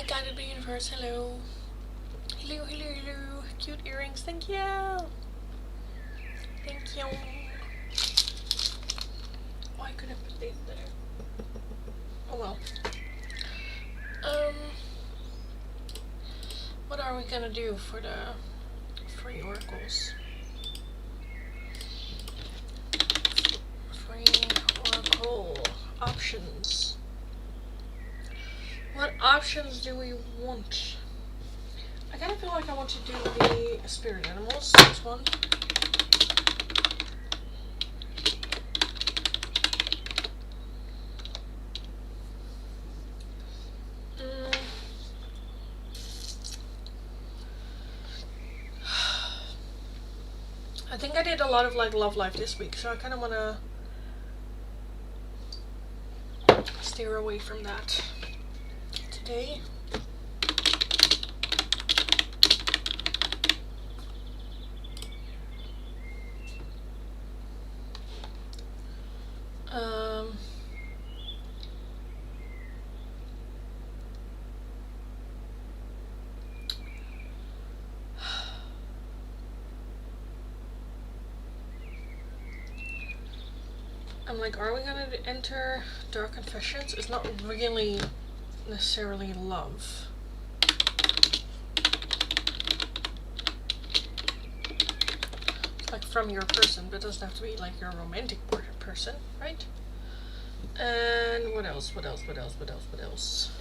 Hi guided by universe, hello. Hello, hello, hello. Cute earrings, thank you. Thank you. Oh, I could have put these there. Oh well. What are we gonna do for the free oracles? Free oracle options. What options do we want? I kind of feel like I want to do the spirit animals, this one. I think I did a lot of like love life this week, so I kind of want to steer away from that today. I'm like, are we gonna enter Dark Confessions? It's not really necessarily love. It's like from your person, but it doesn't have to be like your romantic person, right? And what else? What else? What else? What else? What else?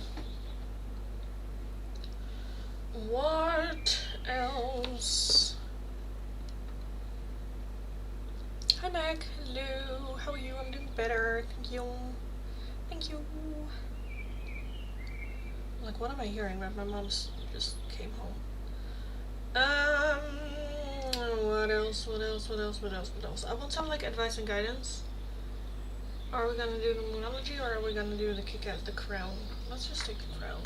What else? Hi Meg, hello, how are you? I'm doing better, thank you. Thank you. Like, what am I hearing? My mom's just came home. What else? What else? What else? What else? What else? I want some like advice and guidance. Are we gonna do the moonology or are we gonna do the kick at the crown? Let's just take the crown.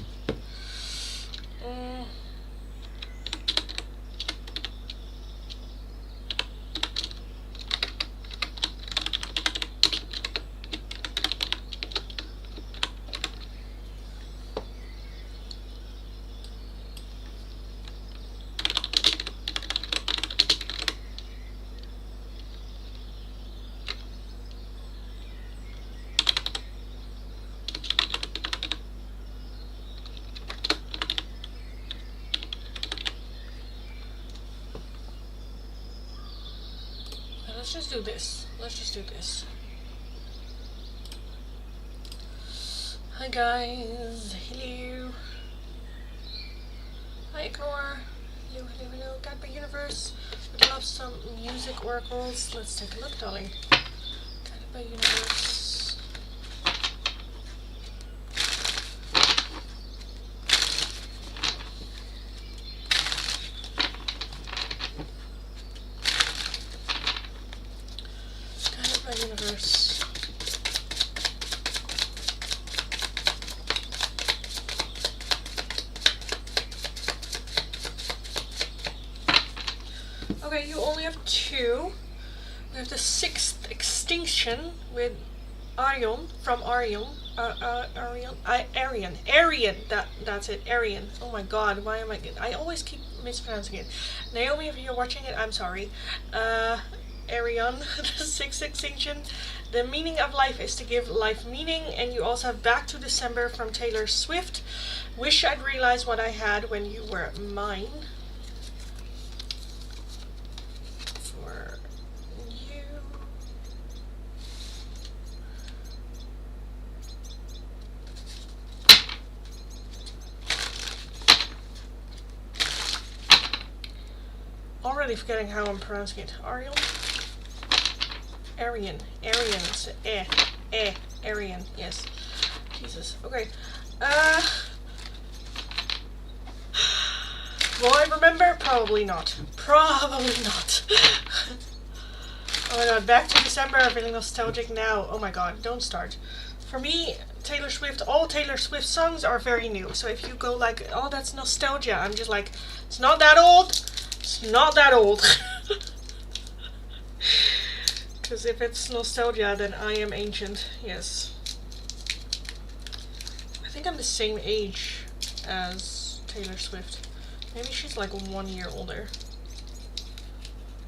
Let's just do this. Let's just do this. Hi guys. Hello. Hi Ignore. Hello, hello, hello. Guide by Universe. Would love some music oracles. Let's take a look, darling. Guided by Universe. Universe. Okay, you only have two. We have the sixth extinction with Arion from Arion. Arian. That's it. Arian. Oh my God, why am I always keep mispronouncing it. Naomi, if you're watching it, I'm sorry. Arion, the sixth extinction. The meaning of life is to give life meaning, and you also have Back to December from Taylor Swift. Wish I'd realized what I had when you were mine. For you. Already forgetting how I'm pronouncing it. Arion? Arian, it's Arian, yes. Jesus, okay. Will I remember? Probably not. Probably not. Oh my God, Back to December, I'm feeling nostalgic now. Oh my God, don't start. For me, Taylor Swift, all Taylor Swift songs are very new. So if you go like, oh, that's nostalgia, I'm just like, it's not that old. It's not that old. Because if it's nostalgia, then I am ancient, yes. I think I'm the same age as Taylor Swift. Maybe she's like 1 year older.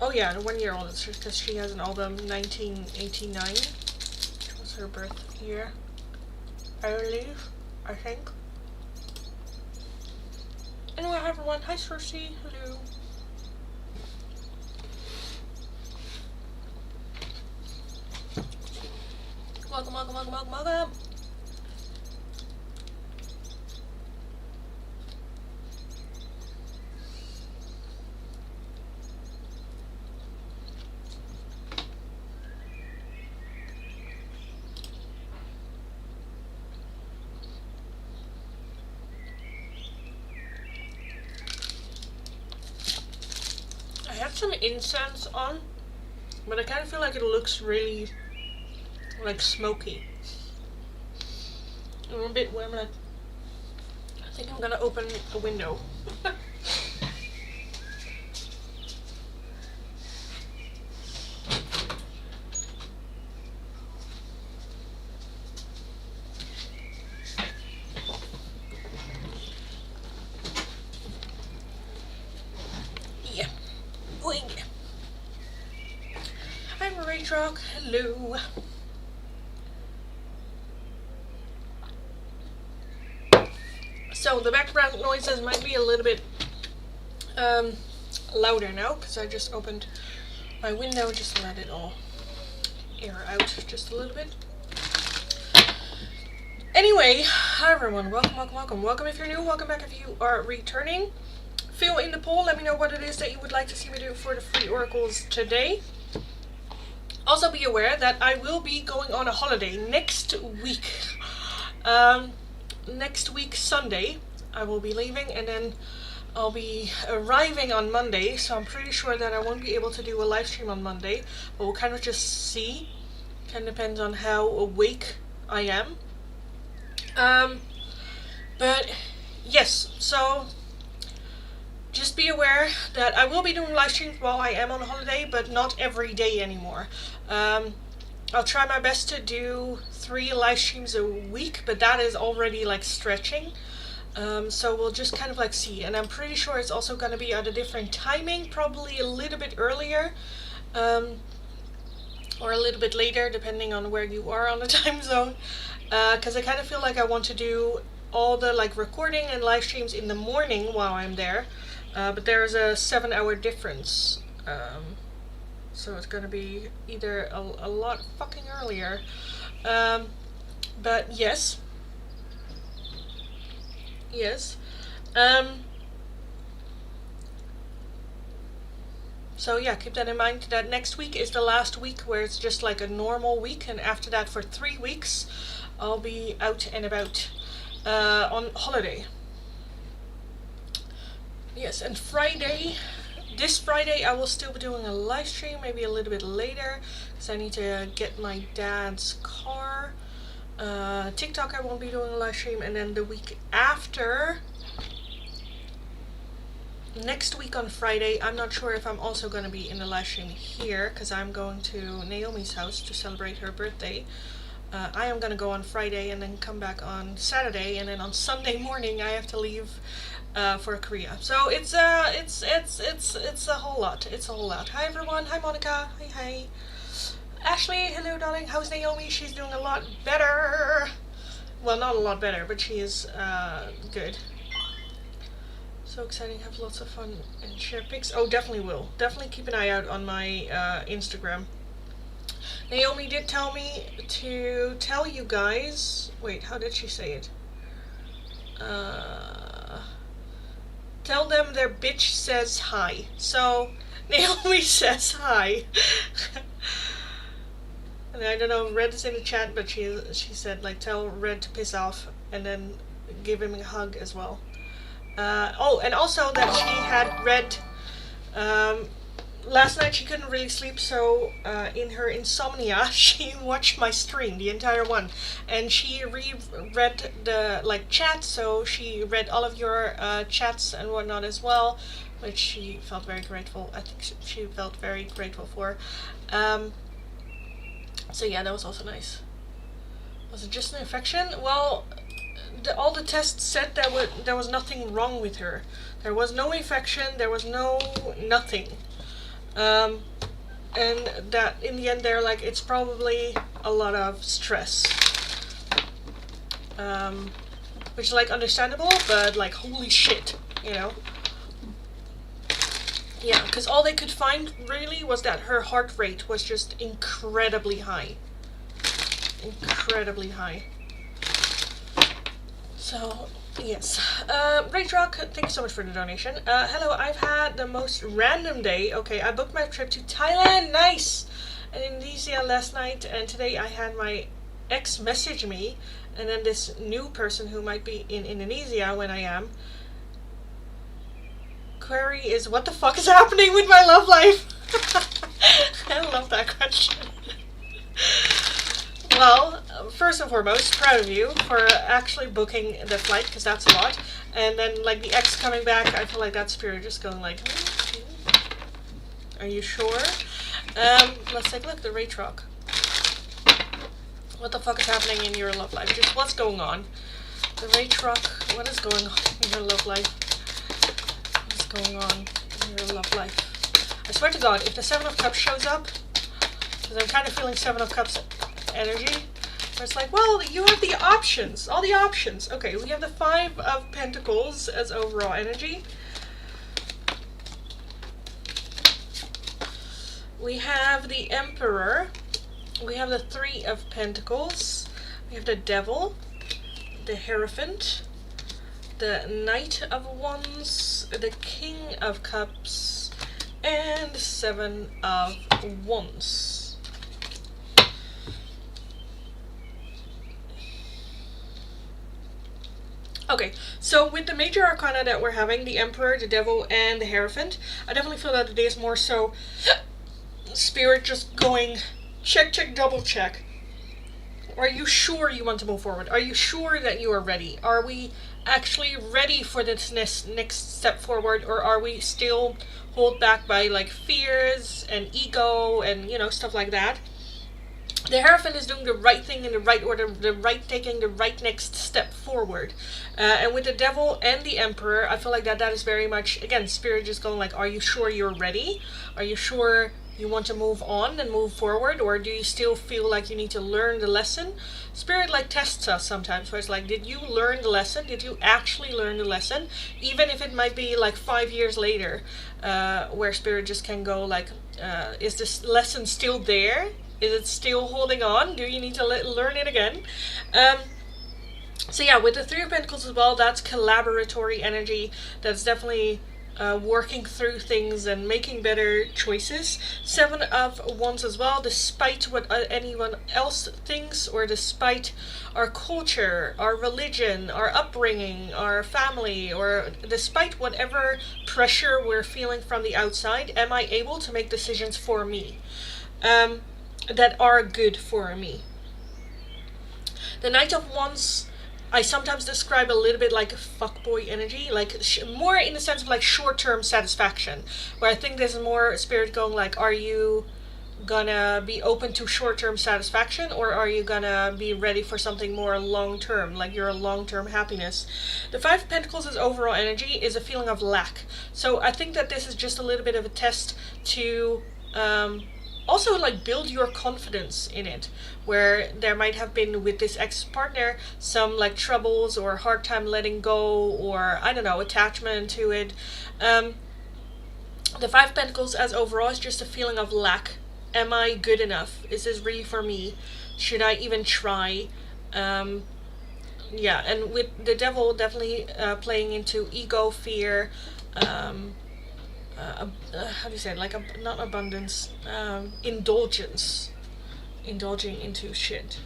Oh yeah, 1 year older, because she has an album 1989, which was her birth year, I believe, I think. Anyway, hi everyone. Hi Cersei. Hello. Welcome, welcome, welcome, welcome, welcome. I have some incense on, but I kind of feel like it looks really like smoky. I'm a bit where I'm gonna, I think I'm gonna open a window. Yeah. Boing. I'm Raytrock. Hello. So the background noises might be a little bit louder now, because I just opened my window just to let it all air out just a little bit. Anyway, hi everyone, welcome, welcome, welcome. Welcome if you're new, welcome back if you are returning. Fill in the poll, let me know what it is that you would like to see me do for the free oracles today. Also be aware that I will be going on a holiday next week. Next week Sunday I will be leaving, and then I'll be arriving on Monday, so I'm pretty sure that I won't be able to do a live stream on Monday, but we'll kind of just see. Kind of depends on how awake I am. But yes, so just be aware that I will be doing live streams while I am on holiday, but not every day anymore. I'll try my best to do 3 live streams a week, but that is already like stretching. So we'll just kind of like see, and I'm pretty sure it's also going to be at a different timing, probably a little bit earlier, or a little bit later, depending on where you are on the time zone, because I kind of feel like I want to do all the like recording and live streams in the morning while I'm there, but there is a 7-hour difference, so it's going to be either a lot fucking earlier, but yes. So yeah, keep that in mind, that next week is the last week where it's just like a normal week, and after that for 3 weeks I'll be out and about on holiday. Yes, and this Friday I will still be doing a live stream, maybe a little bit later, because I need to get my dad's car. TikTok I won't be doing a live stream, and then the week after, next week on Friday, I'm not sure if I'm also going to be in the live stream here, because I'm going to Naomi's house to celebrate her birthday. I am going to go on Friday and then come back on Saturday, and then on Sunday morning I have to leave for Korea. So it's a whole lot. It's a whole lot. Hi everyone. Hi Monica. Hi. Ashley, hello darling. How's Naomi? She's doing a lot better. Well, not a lot better, but she is good. So exciting, have lots of fun and share pics. Oh, definitely will. Definitely keep an eye out on my Instagram. Naomi did tell me to tell you guys, wait, how did she say it? Tell them their bitch says hi. So Naomi says hi. And I don't know, Red is in the chat, but she said like tell Red to piss off, and then give him a hug as well. Oh, and also that she had Red, last night she couldn't really sleep, so in her insomnia she watched my stream, the entire one, and she reread the like chat, so she read all of your chats and whatnot as well, which she felt very grateful. I think she felt very grateful for. So yeah, that was also nice. Was it just an infection? Well, all the tests said that there was nothing wrong with her. There was no infection. There was no nothing. And that in the end, they're like, it's probably a lot of stress. Which is like understandable, but like holy shit, you know. Yeah, because all they could find really was that her heart rate was just incredibly high. Incredibly high. So, yes. Great Rock, thank you so much for the donation. Hello, I've had the most random day. Okay, I booked my trip to Thailand, nice! And Indonesia last night, and today I had my ex message me, and then this new person who might be in Indonesia when I am. Query is, what the fuck is happening with my love life? I love that question. Well, first and foremost, proud of you for actually booking the flight, because that's a lot. And then, like, the ex coming back, I feel like that spirit just going like, are you sure? Let's take a look, the Rate Rock. What the fuck is happening in your love life? Just what's going on? The Rate Rock, what is going on in your love life? What's going on in your love life? I swear to God, if the Seven of Cups shows up, because I'm kind of feeling Seven of Cups energy, where it's like, well, you have the options, all the options. Okay, we have the Five of Pentacles as overall energy. We have the Emperor. We have the Three of Pentacles. We have the Devil, the Hierophant, the Knight of Wands, the King of Cups, and the Seven of Wands. Okay, so with the major arcana that we're having, the Emperor, the Devil, and the Hierophant, I definitely feel that today is more so spirit just going check, check, double check. Are you sure you want to move forward? Are you sure that you are ready? Are we actually ready for this next step forward, or are we still held back by like fears and ego and, you know, stuff like that? The Hierophant is doing the right thing in the right order, taking the right next step forward. And with the Devil and the Emperor, I feel like that is very much, again, spirit just going like, are you sure you're ready? Are you sure you want to move on and move forward, or do you still feel like you need to learn the lesson? Spirit like tests us sometimes, where it's like, did you learn the lesson? Did you actually learn the lesson? Even if it might be like 5 years later, where spirit just can go like, is this lesson still there? Is it still holding on? Do you need to learn it again? So yeah, with the Three of Pentacles as well, that's collaboratory energy. That's definitely working through things and making better choices. Seven of Wands as well, despite what anyone else thinks, or despite our culture, our religion, our upbringing, our family, or despite whatever pressure we're feeling from the outside, am I able to make decisions for me that are good for me? The Knight of Wands, I sometimes describe a little bit like a fuckboy energy, like more in the sense of like short-term satisfaction, where I think there's more spirit going like, are you gonna be open to short-term satisfaction, or are you gonna be ready for something more long-term, like your long-term happiness? The Five of Pentacles as overall energy is a feeling of lack. So I think that this is just a little bit of a test to also like build your confidence in it, where there might have been with this ex-partner some like troubles or hard time letting go, or I don't know, attachment to it. The Five of Pentacles as overall is just a feeling of lack. Am I good enough? Is this really for me? Should I even try? Yeah, and with the Devil definitely playing into ego, fear, how do you say it? Like not abundance, indulgence, indulging into shit.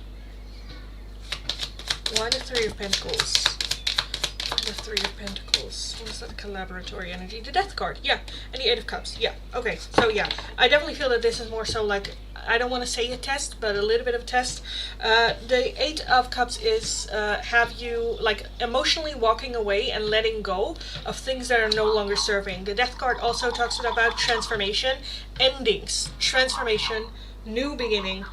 Why the Three of Pentacles? The Three of Pentacles. What is that? Collaboratory energy. The Death card. Yeah. And the Eight of Cups. Yeah. Okay. So yeah, I definitely feel that this is more so like, I don't want to say a test, but a little bit of a test. The Eight of Cups is have you like emotionally walking away and letting go of things that are no longer serving. The Death card also talks about transformation, endings, transformation, new beginning.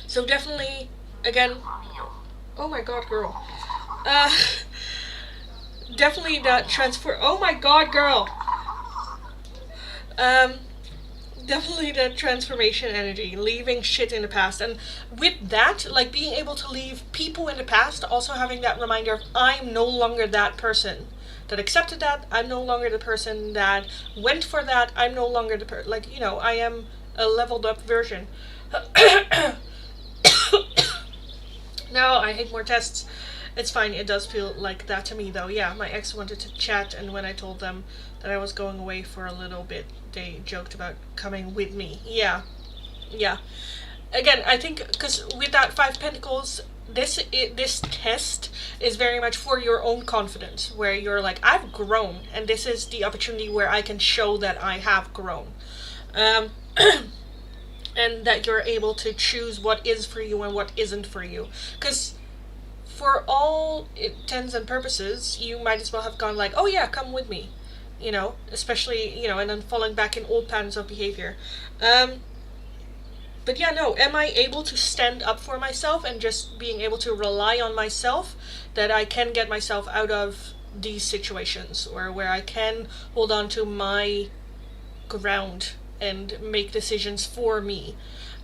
So definitely, again, Oh my god, girl. Uh, definitely that transfer. Oh my god, girl. Um, definitely that transformation energy, leaving shit in the past. And with that, like being able to leave people in the past, also having that reminder of I'm no longer that person that accepted that. I'm no longer the person that went for that. I'm no longer the like, you know, I am a leveled up version. No, I hate more tests. It's fine. It does feel like that to me, though. Yeah, my ex wanted to chat, and when I told them that I was going away for a little bit, they joked about coming with me. Yeah, yeah. Again, I think because with that Five Pentacles, this test is very much for your own confidence, where you're like, I've grown, and this is the opportunity where I can show that I have grown. Um, and that you're able to choose what is for you and what isn't for you. Because for all intents and purposes, you might as well have gone like, oh yeah, come with me. You know, especially, you know, and then falling back in old patterns of behavior. But yeah, no, am I able to stand up for myself and just being able to rely on myself that I can get myself out of these situations, or where I can hold on to my ground and make decisions for me,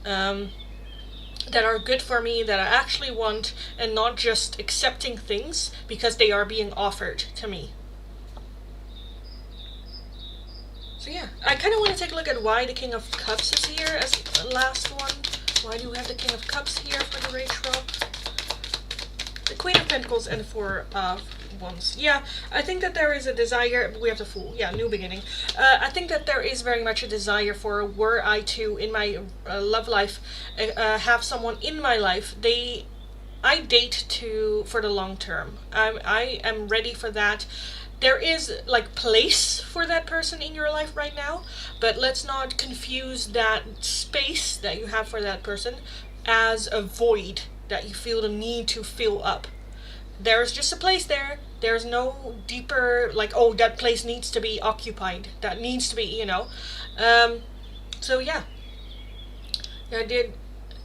that are good for me, that I actually want, and not just accepting things because they are being offered to me. So yeah, I kind of want to take a look at why the King of Cups is here as the last one. Why do we have the King of Cups here for the Rage Roll? The Queen of Pentacles and the Four of Wands. Yeah, I think that there is a desire. We have the Fool. Yeah, new beginning. I think that there is very much a desire for, were I to, in my love life, have someone in my life, I date for the long term. I am ready for that. There is like place for that person in your life right now, but let's not confuse that space that you have for that person as a void that you feel the need to fill up. There's just a place there. There's no deeper, like, oh, that place needs to be occupied. That needs to be, you know. So yeah. I did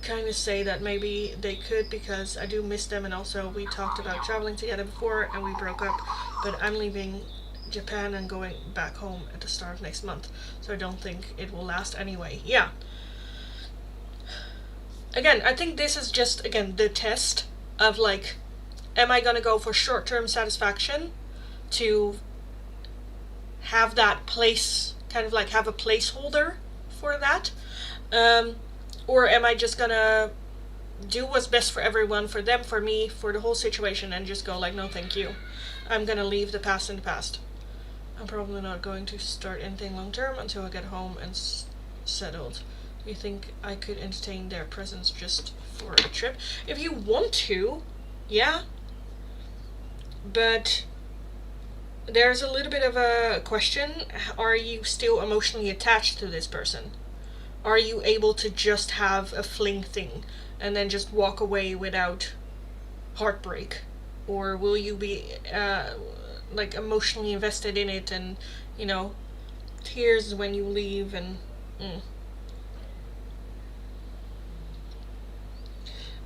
kind of say that maybe they could, because I do miss them, and also we talked about traveling together before and we broke up, but I'm leaving Japan and going back home at the start of next month, so I don't think it will last anyway. Yeah. Again, I think this is just, again, the test of like, am I gonna go for short-term satisfaction to have that place, kind of like have a placeholder for that? Or am I just gonna do what's best for everyone, for them, for me, for the whole situation, and just go like, no thank you. I'm gonna leave the past in the past. I'm probably not going to start anything long-term until I get home and settled. Do you think I could entertain their presence just for a trip? If you want to, yeah. But there's a little bit of a question. Are you still emotionally attached to this person? Are you able to just have a fling thing and then just walk away without heartbreak? Or will you be like emotionally invested in it, and, you know, tears when you leave, and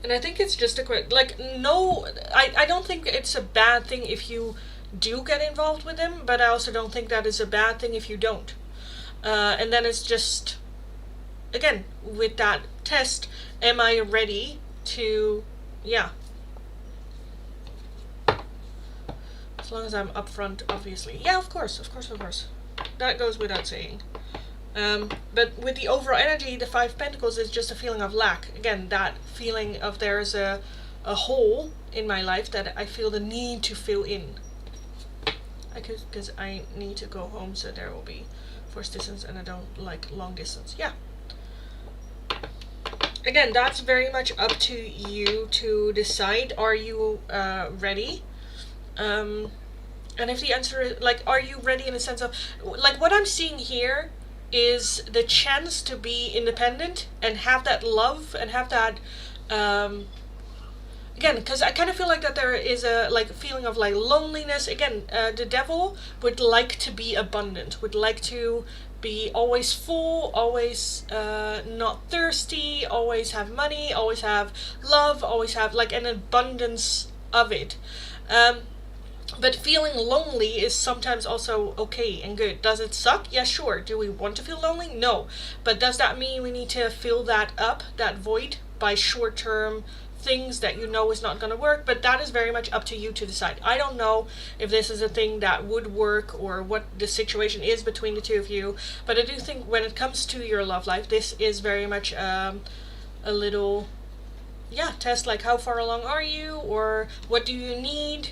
And I think it's just a quick, like, no, I don't think it's a bad thing if you do get involved with them, but I also don't think that is a bad thing if you don't. And then it's just, again, with that test, am I ready to, yeah. As long as I'm upfront, obviously. Yeah, of course. That goes without saying. But with the overall energy, the Five Pentacles is just a feeling of lack. Again, that feeling of there's a hole in my life that I feel the need to fill in. Because I need to go home, so there will be forced distance, and I don't like long distance. Yeah. Again, that's very much up to you to decide. Are you ready? And if the answer is, like, are you ready in the sense of, like, what I'm seeing here is the chance to be independent and have that love and have that, again, because I kind of feel like that there is a, like, feeling of, like, loneliness. Again, the devil would like to be abundant, would like to be always full, always not thirsty, always have money, always have love, always have like an abundance of it. But feeling lonely is sometimes also okay and good. Does it suck? Yeah, sure. Do we want to feel lonely? No. But does that mean we need to fill that up, that void, by short-term things that you know is not going to work? But that is very much up to you to decide. I don't know if this is a thing that would work or what the situation is between the two of you. But I do think when it comes to your love life, this is very much a little, yeah, test, like how far along are you, or what do you need?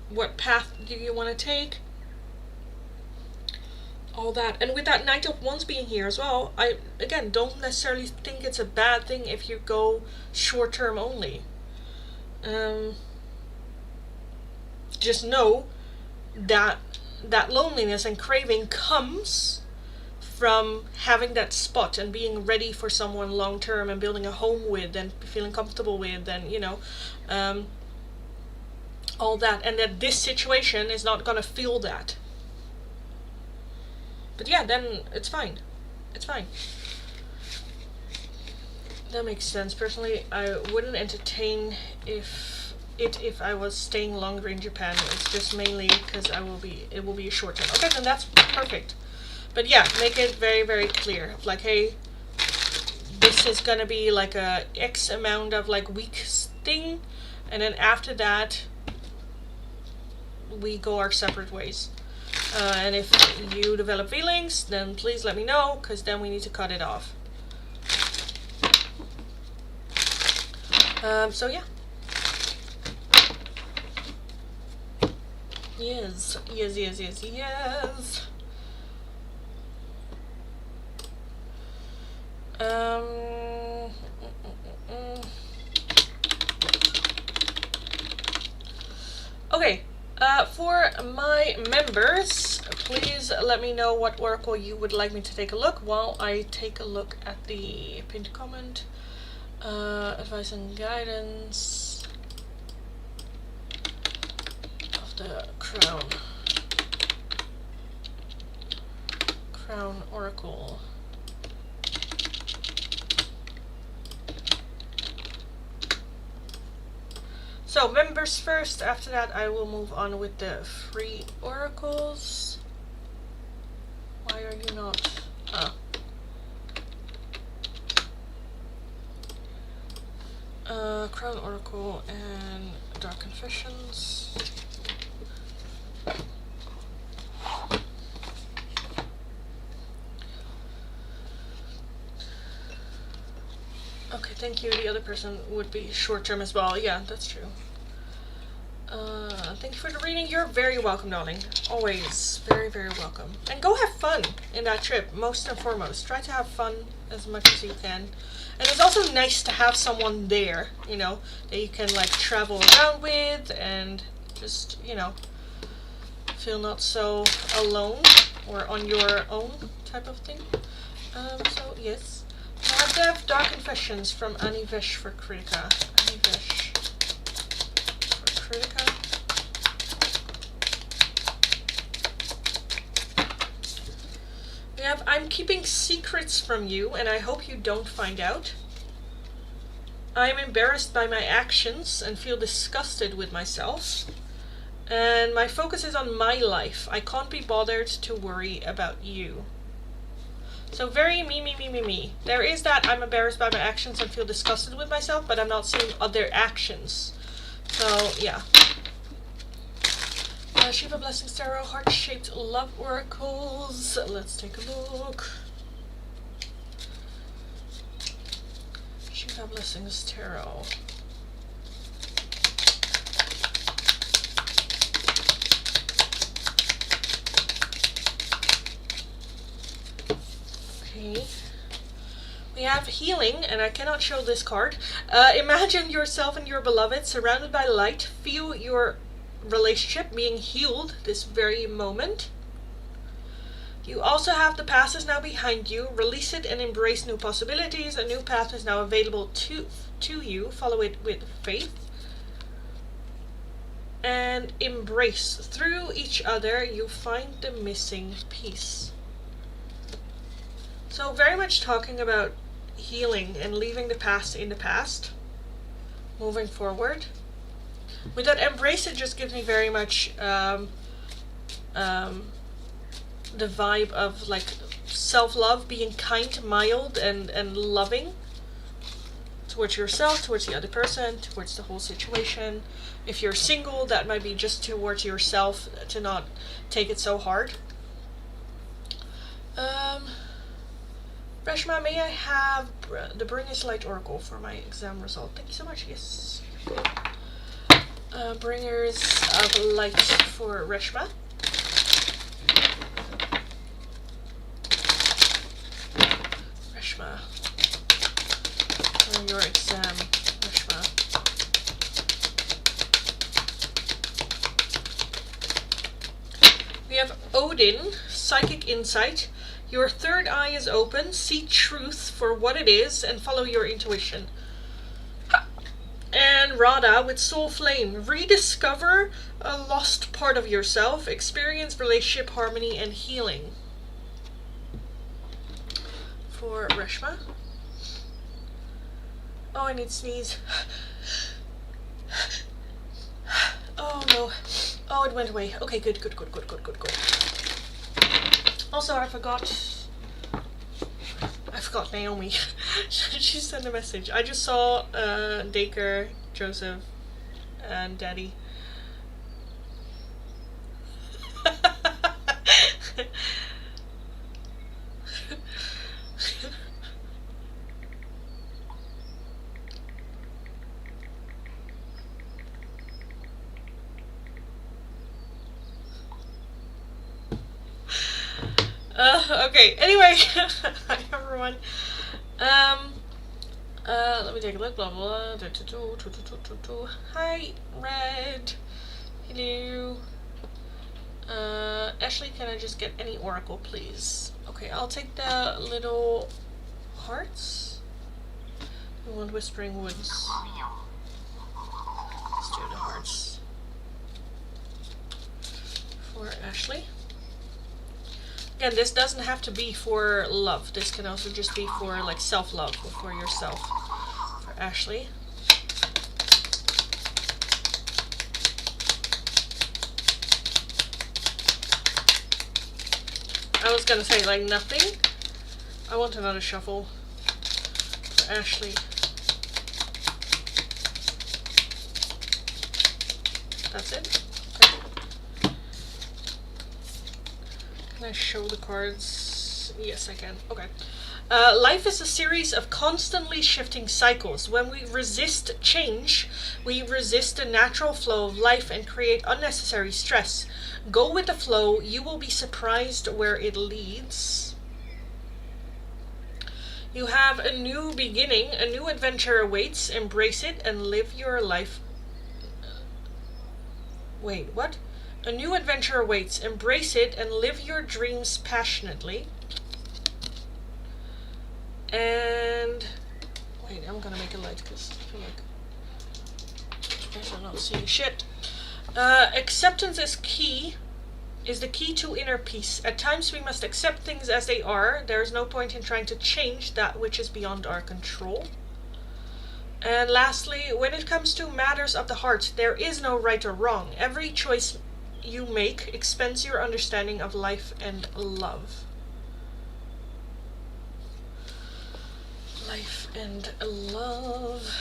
What path do you want to take? All that. And with that Knight of Wands being here as well, I, again, don't necessarily think it's a bad thing if you go short term only. Just know that that loneliness and craving comes from having that spot and being ready for someone long term and building a home with and feeling comfortable with, and you know, all that, and that this situation is not gonna feel that. But yeah, then it's fine. It's fine. That makes sense. Personally, I wouldn't entertain if I was staying longer in Japan. It's just mainly because it will be a short term. Okay, then that's perfect. But yeah, make it very, very clear. Like, hey, this is gonna be like a X amount of like weeks thing, and then after that we go our separate ways. And if you develop feelings, then please let me know, because then we need to cut it off. So yeah. Yes. Okay. For my members, please let me know what oracle you would like me to take a look while I take a look at the pinned comment. Advice and guidance of the Crown Oracle. So members first, after that I will move on with the free oracles. Why are you not? Crown Oracle and Dark Confessions. Okay, thank you. The other person would be short term as well. Yeah, that's true. Thank you for the reading. You're very welcome, darling. Always very, very welcome. And go have fun in that trip, most and foremost. Try to have fun as much as you can. And it's also nice to have someone there, you know, that you can like travel around with and just, you know, feel not so alone or on your own type of thing. So yes. Dev Dark Confessions from Anivesh for Kritika. Anivesh for Kritika. We have I'm keeping secrets from you and I hope you don't find out. I am embarrassed by my actions and feel disgusted with myself. And my focus is on my life. I can't be bothered to worry about you. So very me. There is that I'm embarrassed by my actions and feel disgusted with myself, but I'm not seeing other actions. So yeah. Shiva Blessings Tarot, Heart-Shaped Love Oracles. Let's take a look. Shiva Blessings Tarot. Okay. We have healing, and I cannot show this card. Imagine yourself and your beloved surrounded by light. Feel your relationship being healed this very moment. You also have the past is now behind you. Release it and embrace new possibilities. A new path is now available to you. Follow it with faith. And embrace. Through each other, you find the missing piece. So very much talking about healing and leaving the past in the past, moving forward. With that embrace, it just gives me very much the vibe of like self-love, being kind, mild, and loving towards yourself, towards the other person, towards the whole situation. If you're single, that might be just towards yourself, to not take it so hard. Reshma, may I have the Bring Us Light Oracle for my exam result? Thank you so much. Yes. Bringers of Light for Reshma. Reshma. For your exam, Reshma. We have Odin, Psychic Insight. Your third eye is open. See truth for what it is and follow your intuition. And Radha with Soul Flame. Rediscover a lost part of yourself. Experience relationship harmony and healing. For Reshma. Oh, I need to sneeze. Oh no. Oh, it went away. Okay, good. Also, I forgot Naomi. She sent a message. I just saw Dacre, Joseph, and Daddy. Okay, anyway, hi everyone. Let me take a look, blah blah blah. Hi, Red. Hello. Ashley, can I just get any oracle, please? Okay, I'll take the little hearts. We want Whispering Woods. Let's do the hearts. For Ashley. Again, this doesn't have to be for love. This can also just be for like self-love or for yourself. For Ashley. I was gonna say like nothing. I want another shuffle. For Ashley. That's it. Can I show the cards? Yes, I can. Okay. Life is a series of constantly shifting cycles. When we resist change, we resist the natural flow of life and create unnecessary stress. Go with the flow. You will be surprised where it leads. You have a new beginning. A new adventure awaits. Embrace it and live your life. Wait, what? A new adventure awaits. Embrace it and live your dreams passionately. And wait, I'm gonna make a light because I feel like you guys are not seeing shit. Acceptance is the key to inner peace. At times we must accept things as they are. There is no point in trying to change that which is beyond our control. And lastly, when it comes to matters of the heart, there is no right or wrong. Every choice you make expands your understanding of life and love. Life and love.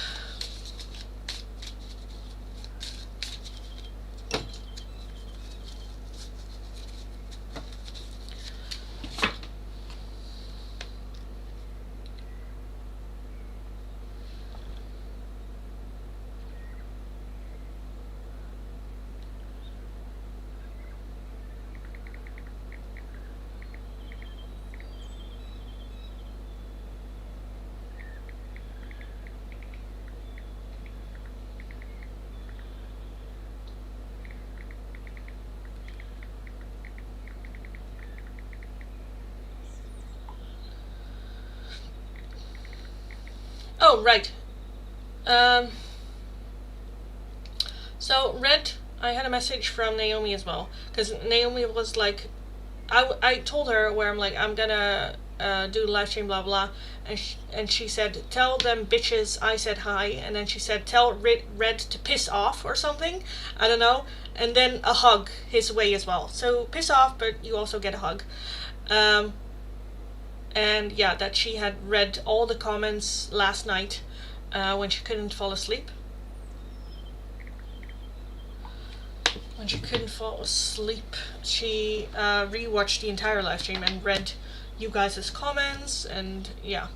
Oh, right. So, Red, I had a message from Naomi as well. Because Naomi was like, I told her where I'm like, I'm gonna do the live stream, blah blah, and she said, tell them bitches I said hi, and then she said, tell Red to piss off or something, I don't know, and then a hug his way as well. So piss off, but you also get a hug. And yeah, that she had read all the comments last night when she couldn't fall asleep. When she couldn't fall asleep, she rewatched the entire live stream and read you guys' comments, and yeah.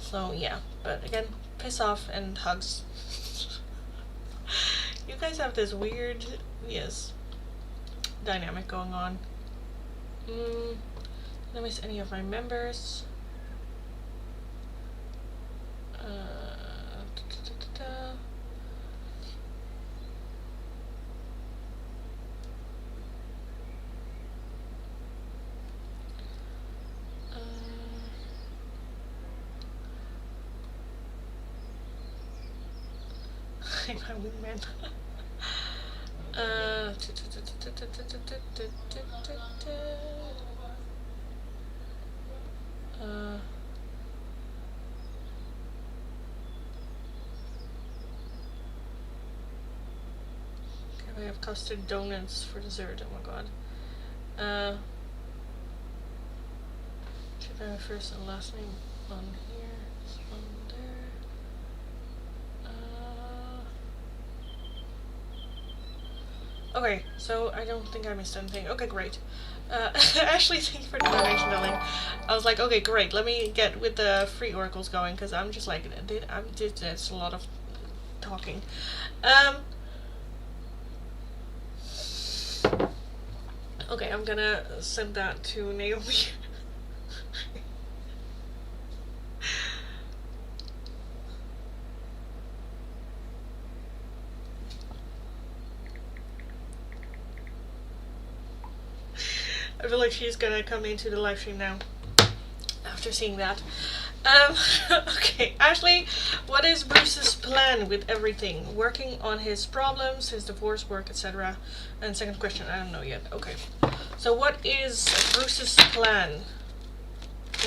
So yeah, but again, piss off and hugs. You guys have this weird, yes, dynamic going on. Did I miss any of my members? My wingman. Okay, we have custard donuts for dessert. Oh my god. Should I have first and last name on here? This one there. Okay, so I don't think I missed anything. Okay, great. Ashley, thank you for the donation, darling. I was like, okay, great. Let me get with the free oracles going, because I'm just like, that's a lot of talking. Okay, I'm gonna send that to Naomi. I feel like she's gonna come into the live stream now after seeing that. Okay, Ashley, what is Bruce's plan with everything? Working on his problems, his divorce work, etc. And second question, I don't know yet. Okay, so what is Bruce's plan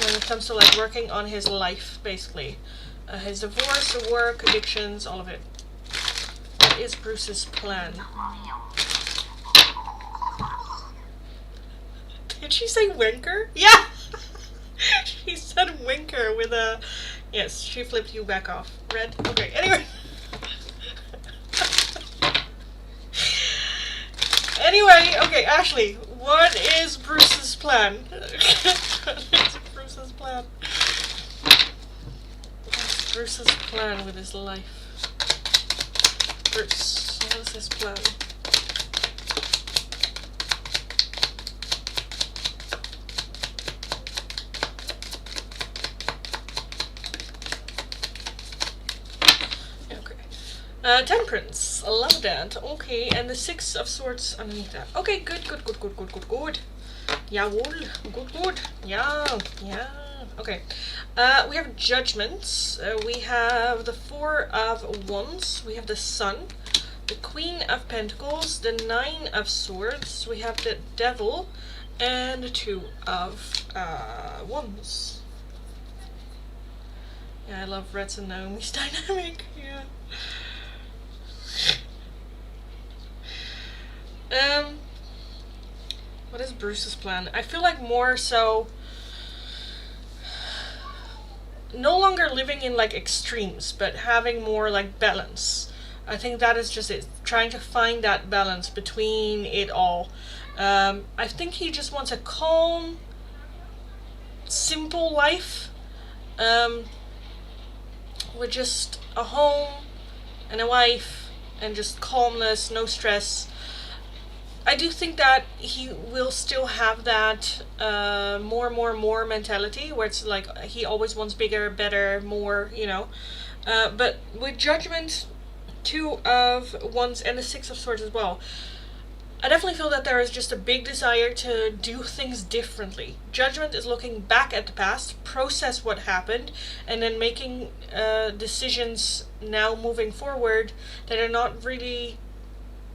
when it comes to like working on his life, basically? His divorce, the work, addictions, all of it. What is Bruce's plan? Did she say winker? Yeah! She said winker with a... Yes, she flipped you back off. Red? Okay, anyway. Anyway, okay, Ashley, what is Bruce's plan? What is Bruce's plan? What's Bruce's plan with his life? Bruce, what is his plan? Temperance, I love that. Okay, and the Six of Swords underneath that. Okay, good. Jawohl, good. Yeah. Okay. We have Judgments. We have the Four of Wands. We have the Sun. The Queen of Pentacles. The Nine of Swords. We have the Devil. And the Two of Wands. Yeah, I love Red's and Naomi's dynamic. Yeah. What is Bruce's plan? I feel like more so no longer living in like extremes, but having more like balance. I think that is just it. Trying to find that balance between it all. I think he just wants a calm, simple life. With just a home and a wife and just calmness, no stress. I do think that he will still have that more mentality where it's like he always wants bigger, better, more, you know. But with Judgment, Two of Wands, and the Six of Swords as well, I definitely feel that there is just a big desire to do things differently. Judgment is looking back at the past, process what happened, and then making decisions now moving forward that are not really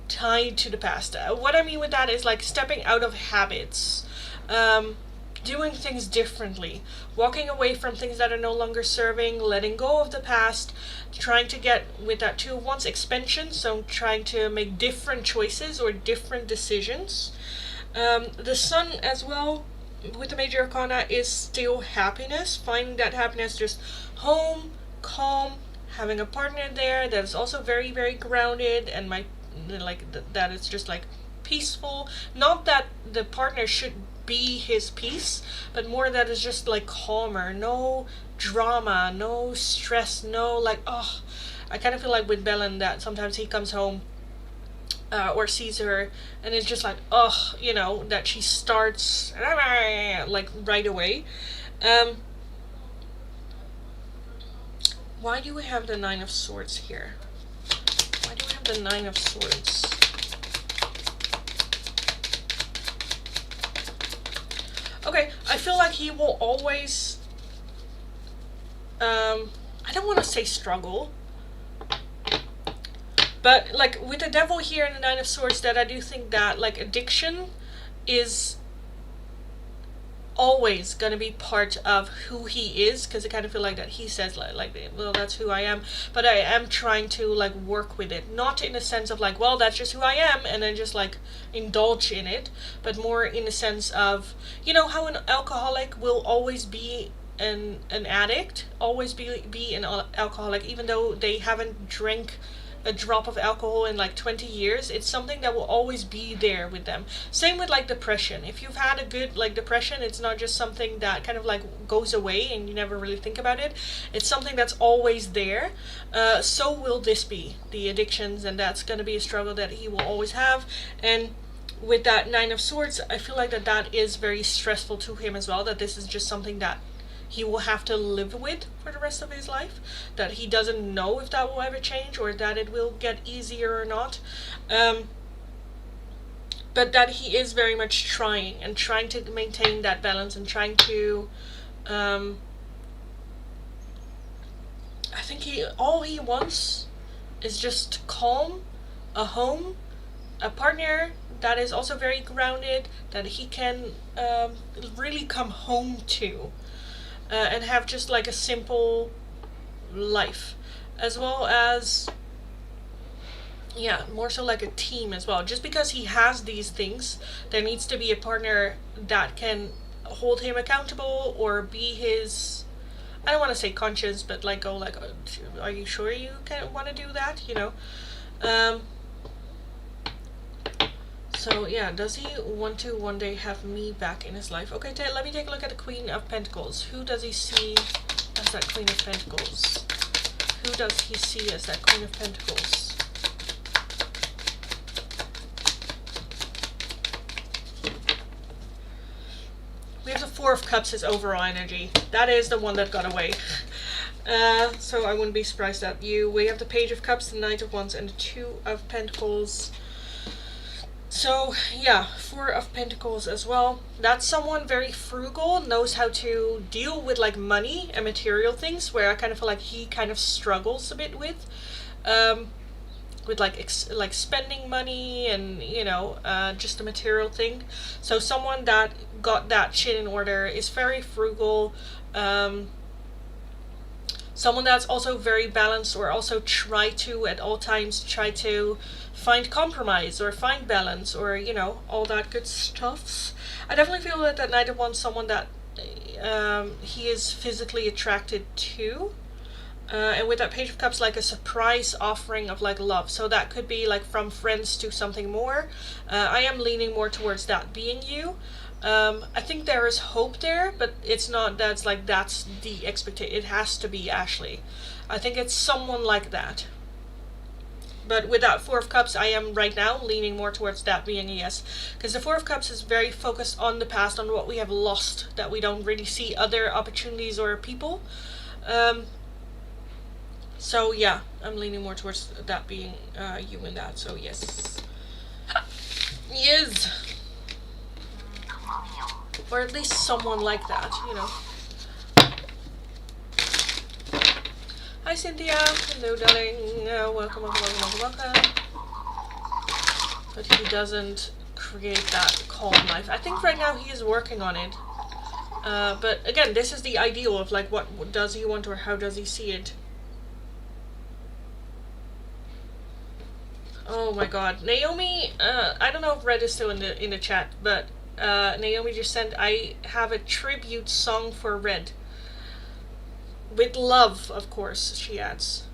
tied to the past. What I mean with that is like stepping out of habits. doing things differently, walking away from things that are no longer serving, letting go of the past, trying to get with that Two of Wands expansion, so trying to make different choices or different decisions. The Sun as well with the Major Arcana is still happiness, finding that happiness just home, calm, having a partner there that is also very, very grounded, and that it's just like peaceful. Not that the partner should be his peace, but more that it's just like calmer, no drama, no stress, no like, oh, I kind of feel like with Belen that sometimes he comes home or sees her and it's just like, oh, you know, that she starts like right away. Why do we have the Nine of Swords here? Why do we have the Nine of Swords? Okay, I feel like he will always, I don't want to say struggle, but like with the Devil here and the Nine of Swords, that I do think that like addiction is always gonna be part of who he is, because I kind of feel like that he says like well, that's who I am, but I am trying to like work with it, not in a sense of like, well, that's just who I am and then just like indulge in it, but more in the sense of, you know how an alcoholic will always be an addict, always be an alcoholic even though they haven't drank a drop of alcohol in like 20 years. It's something that will always be there with them. Same with like depression. If you've had a good like depression, it's not just something that kind of like goes away and you never really think about it. It's something that's always there. So will this be, the addictions, and that's going to be a struggle that he will always have. And with that Nine of Swords, I feel like that is very stressful to him as well, that this is just something that he will have to live with for the rest of his life, that he doesn't know if that will ever change or that it will get easier or not, but that he is very much trying to maintain that balance and trying to I think all he wants is just calm, a home, a partner that is also very grounded, that he can really come home to. And have just like a simple life, as well as, yeah, more so like a team as well. Just because he has these things, there needs to be a partner that can hold him accountable or be his, I don't want to say conscience, but like go like, are you sure you kind of want to do that, you know? So yeah, does he want to one day have me back in his life? Okay, let me take a look at the Queen of Pentacles. Who does he see as that Queen of Pentacles? Who does he see as that Queen of Pentacles? We have the Four of Cups as overall energy. That is the one that got away. So I wouldn't be surprised at you. We have the Page of Cups, the Knight of Wands, and the Two of Pentacles. So yeah, Four of Pentacles as well. That's someone very frugal, knows how to deal with like money and material things, where I kind of feel like he kind of struggles a bit with like spending money and, you know, just the material thing. So someone that got that shit in order, is very frugal, someone that's also very balanced, or also try to at all times try to find compromise or find balance, or, you know, all that good stuff. I definitely feel that Knight of Wands, someone that he is physically attracted to, and with that Page of Cups, like a surprise offering of like love. So that could be like from friends to something more. I am leaning more towards that being you. I think there is hope there, but it's not that's like that's the expectation. It has to be Ashley. I think it's someone like that. But with that Four of Cups, I am right now leaning more towards that being a yes. Because the Four of Cups is very focused on the past, on what we have lost, that we don't really see other opportunities or people. So yeah, I'm leaning more towards that being you in that. So yes. Yes! Or at least someone like that, you know. Hi Cynthia, hello darling, welcome, welcome. But he doesn't create that calm life. I think right now he is working on it. But again, this is the ideal of like what does he want or how does he see it. Oh my god, Naomi. I don't know if Red is still in the chat, but Naomi just sent, I have a tribute song for Red. With love, of course, she adds.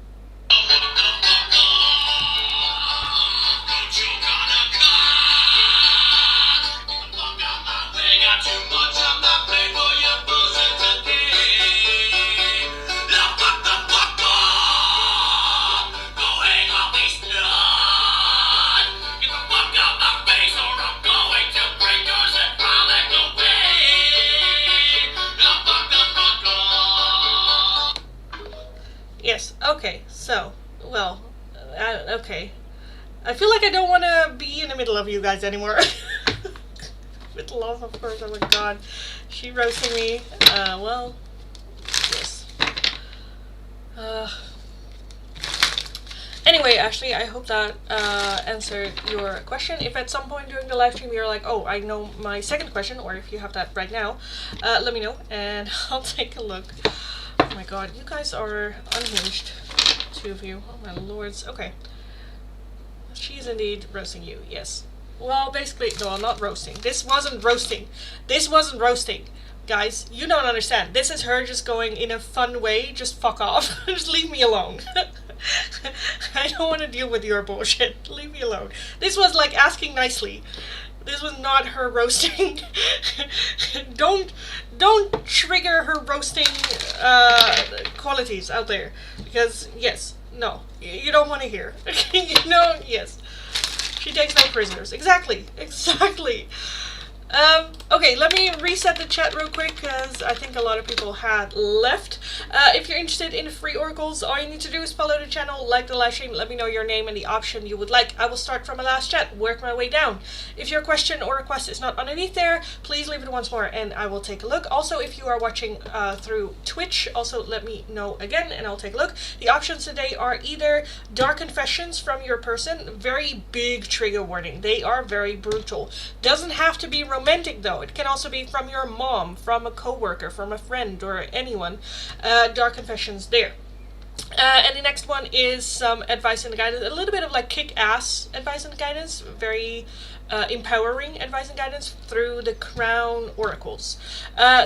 Yes, okay, so, well, okay. I feel like I don't want to be in the middle of you guys anymore. With love, of course, oh my god. She roasting me. Well, yes. Anyway, Ashley, I hope that answered your question. If at some point during the live stream you're like, oh, I know my second question, or if you have that right now, let me know, and I'll take a look. Oh my god, you guys are unhinged. Two of you. Oh my lords. Okay. She's indeed roasting you, yes. Well, basically, no, not roasting. This wasn't roasting. This wasn't roasting. Guys, you don't understand. This is her just going in a fun way, just fuck off. Just leave me alone. I don't want to deal with your bullshit. Leave me alone. This was like asking nicely. This was not her roasting. Don't trigger her roasting qualities out there. Because, yes, no. You don't want to hear. You know, yes. She takes no prisoners. Exactly. Exactly. Okay, let me reset the chat real quick because I think a lot of people had left. If you're interested in free oracles, all you need to do is follow the channel, like the live stream, let me know your name and the option you would like. I will start from a last chat, work my way down. If your question or request is not underneath there, please leave it once more and I will take a look. Also, if you are watching through Twitch, also let me know again and I'll take a look. The options today are either dark confessions from your person, very big trigger warning. They are very brutal. Doesn't have to be romantic though. It can also be from your mom, from a coworker, from a friend, or anyone. Dark confessions there. And the next one is some advice and guidance, a little bit of like kick-ass advice and guidance, very empowering advice and guidance through the Crown Oracles.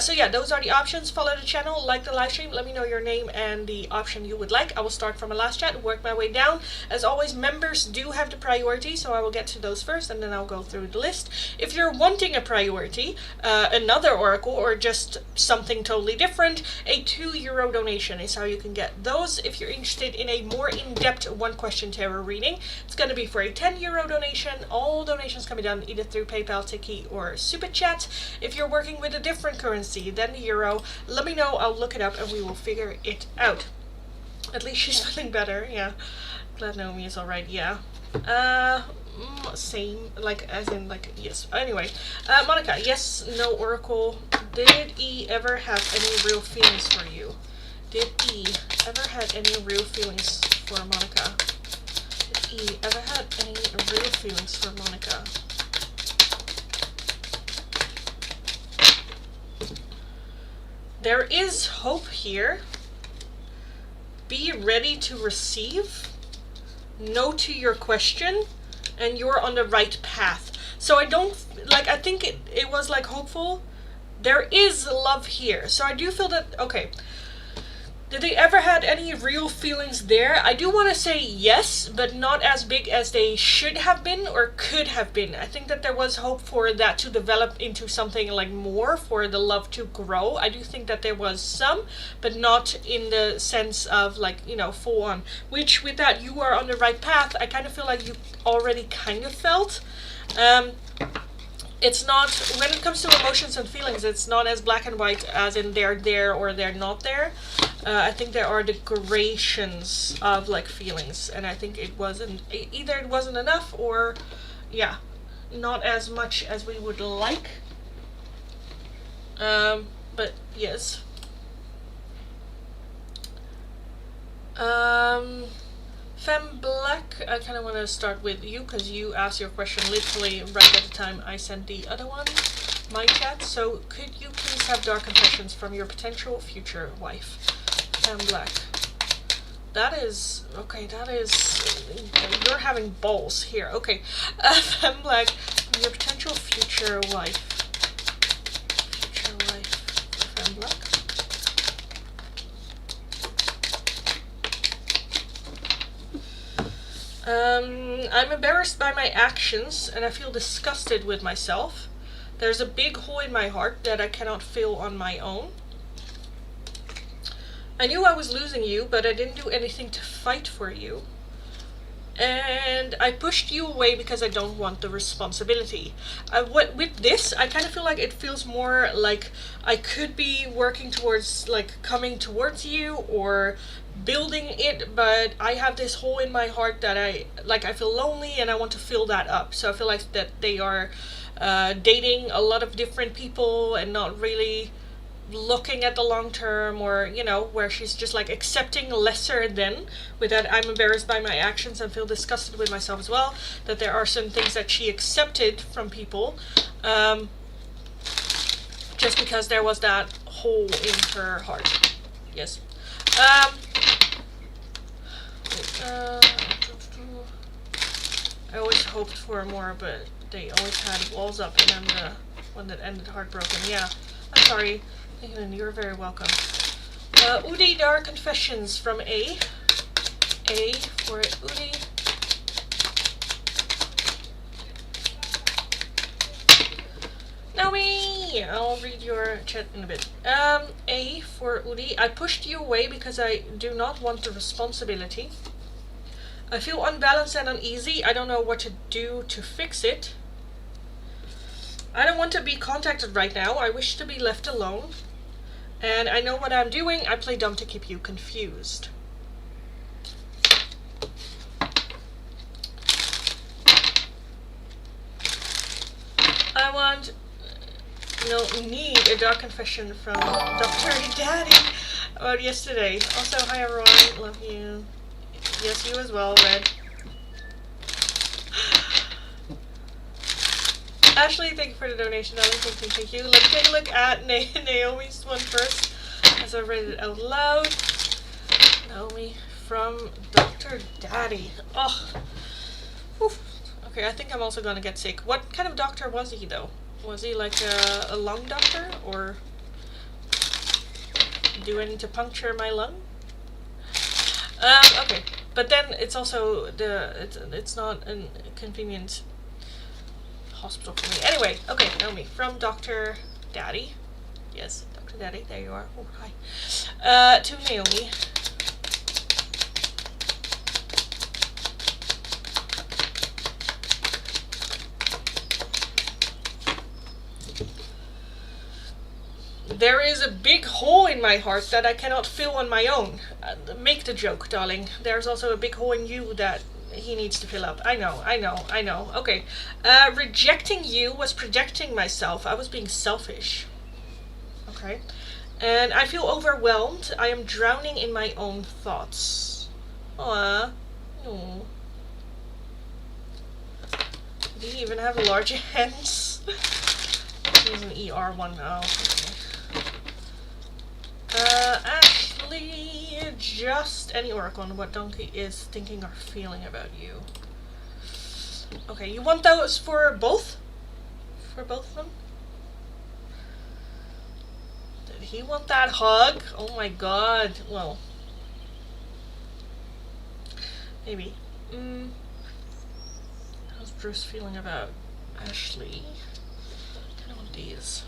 So yeah, those are the options. Follow the channel, like the live stream, let me know your name and the option you would like. I will start from a last chat, work my way down. As always, members do have the priority, so I will get to those first and then I'll go through the list. If you're wanting a priority, another oracle, or just something totally different, a €2 donation is how you can get those. If you're interested in a more in-depth one-question tarot reading, it's going to be for a €10 donation. All donations can be done either through PayPal, Tiki, or Super Chat. If you're working with a different currency than the euro, let me know. I'll look it up and we will figure it out. At least she's feeling better. Yeah. Glad Naomi is alright. Yeah. Same. Like, as in, like, yes. Anyway. Monica, yes, no oracle. Did E ever have any real feelings for you? Did E ever had any real feelings for Monica? Did E ever had any real feelings for Monica? There is hope here. Be ready to receive. No to your question. And you're on the right path. So I don't, like, I think it was, like, hopeful. There is love here. So I do feel that, okay. Did they ever had any real feelings there? I do want to say yes, but not as big as they should have been or could have been. I think that there was hope for that to develop into something like more, for the love to grow. I do think that there was some, but not in the sense of like, you know, full on. Which with that, you are on the right path. I kind of feel like you already kind of felt. It's not, when it comes to emotions and feelings, it's not as black and white as in they're there or they're not there. I think there are the gradations of like feelings, and I think it wasn't, either it wasn't enough or, yeah, not as much as we would like. But yes. Femme Black, I kind of want to start with you because you asked your question literally right at the time I sent the other one, my chat. So could you please have dark confessions from your potential future wife? Femme Black. That is, okay, that is, you're having balls here. Okay, Femme Black, your potential future wife. Future wife, Femme Black. I'm embarrassed by my actions and I feel disgusted with myself. There's a big hole in my heart that I cannot fill on my own. I knew I was losing you, but I didn't do anything to fight for you. And I pushed you away because I don't want the responsibility. With this, I kind of feel like it feels more like I could be working towards, like, coming towards you or building it, but I have this hole in my heart that I feel lonely and I want to fill that up. So I feel like that they are dating a lot of different people and not really looking at the long term, or you know, where she's just like accepting lesser than. With that, I'm embarrassed by my actions and feel disgusted with myself as well, that there are some things that she accepted from people just because there was that hole in her heart. Yes. I always hoped for more, but they always had walls up and I'm the one that ended heartbroken. Yeah, I'm sorry. You're very welcome. Udi Dark Confessions from A. A for Udi. Naomi! I'll read your chat in a bit. A for Udi. I pushed you away because I do not want the responsibility. I feel unbalanced and uneasy. I don't know what to do to fix it. I don't want to be contacted right now. I wish to be left alone. And I know what I'm doing. I play dumb to keep you confused. Need a dark confession from Dr. Daddy about yesterday. Also, hi everyone. Love you. Yes, you as well, Red. Ashley, thank you for the donation, darling. Thank you. Let's take a look at Naomi's one first, as I read it out loud. Naomi from Dr. Daddy. Oh. Oof. Okay, I think I'm also gonna get sick. What kind of doctor was he, though? Was he like a lung doctor, or do I need to puncture my lung? Okay, but then it's also it's not a convenient hospital for me. Anyway, okay, Naomi from Dr. Daddy. Yes, Dr. Daddy, there you are. Oh, hi. To Naomi. There is a big hole in my heart that I cannot fill on my own. Make the joke, darling. There's also a big hole in you that he needs to fill up. I know. Okay. Rejecting you was projecting myself. I was being selfish. Okay. And I feel overwhelmed. I am drowning in my own thoughts. Aww. Oh. Do you even have large hands? He's an ER one now. Okay. Ashley, just any oracle on what Donkey is thinking or feeling about you. Okay, you want those for both? For both of them? Did he want that hug? Oh my god. Well, maybe. How's Bruce feeling about Ashley? I kind of want these.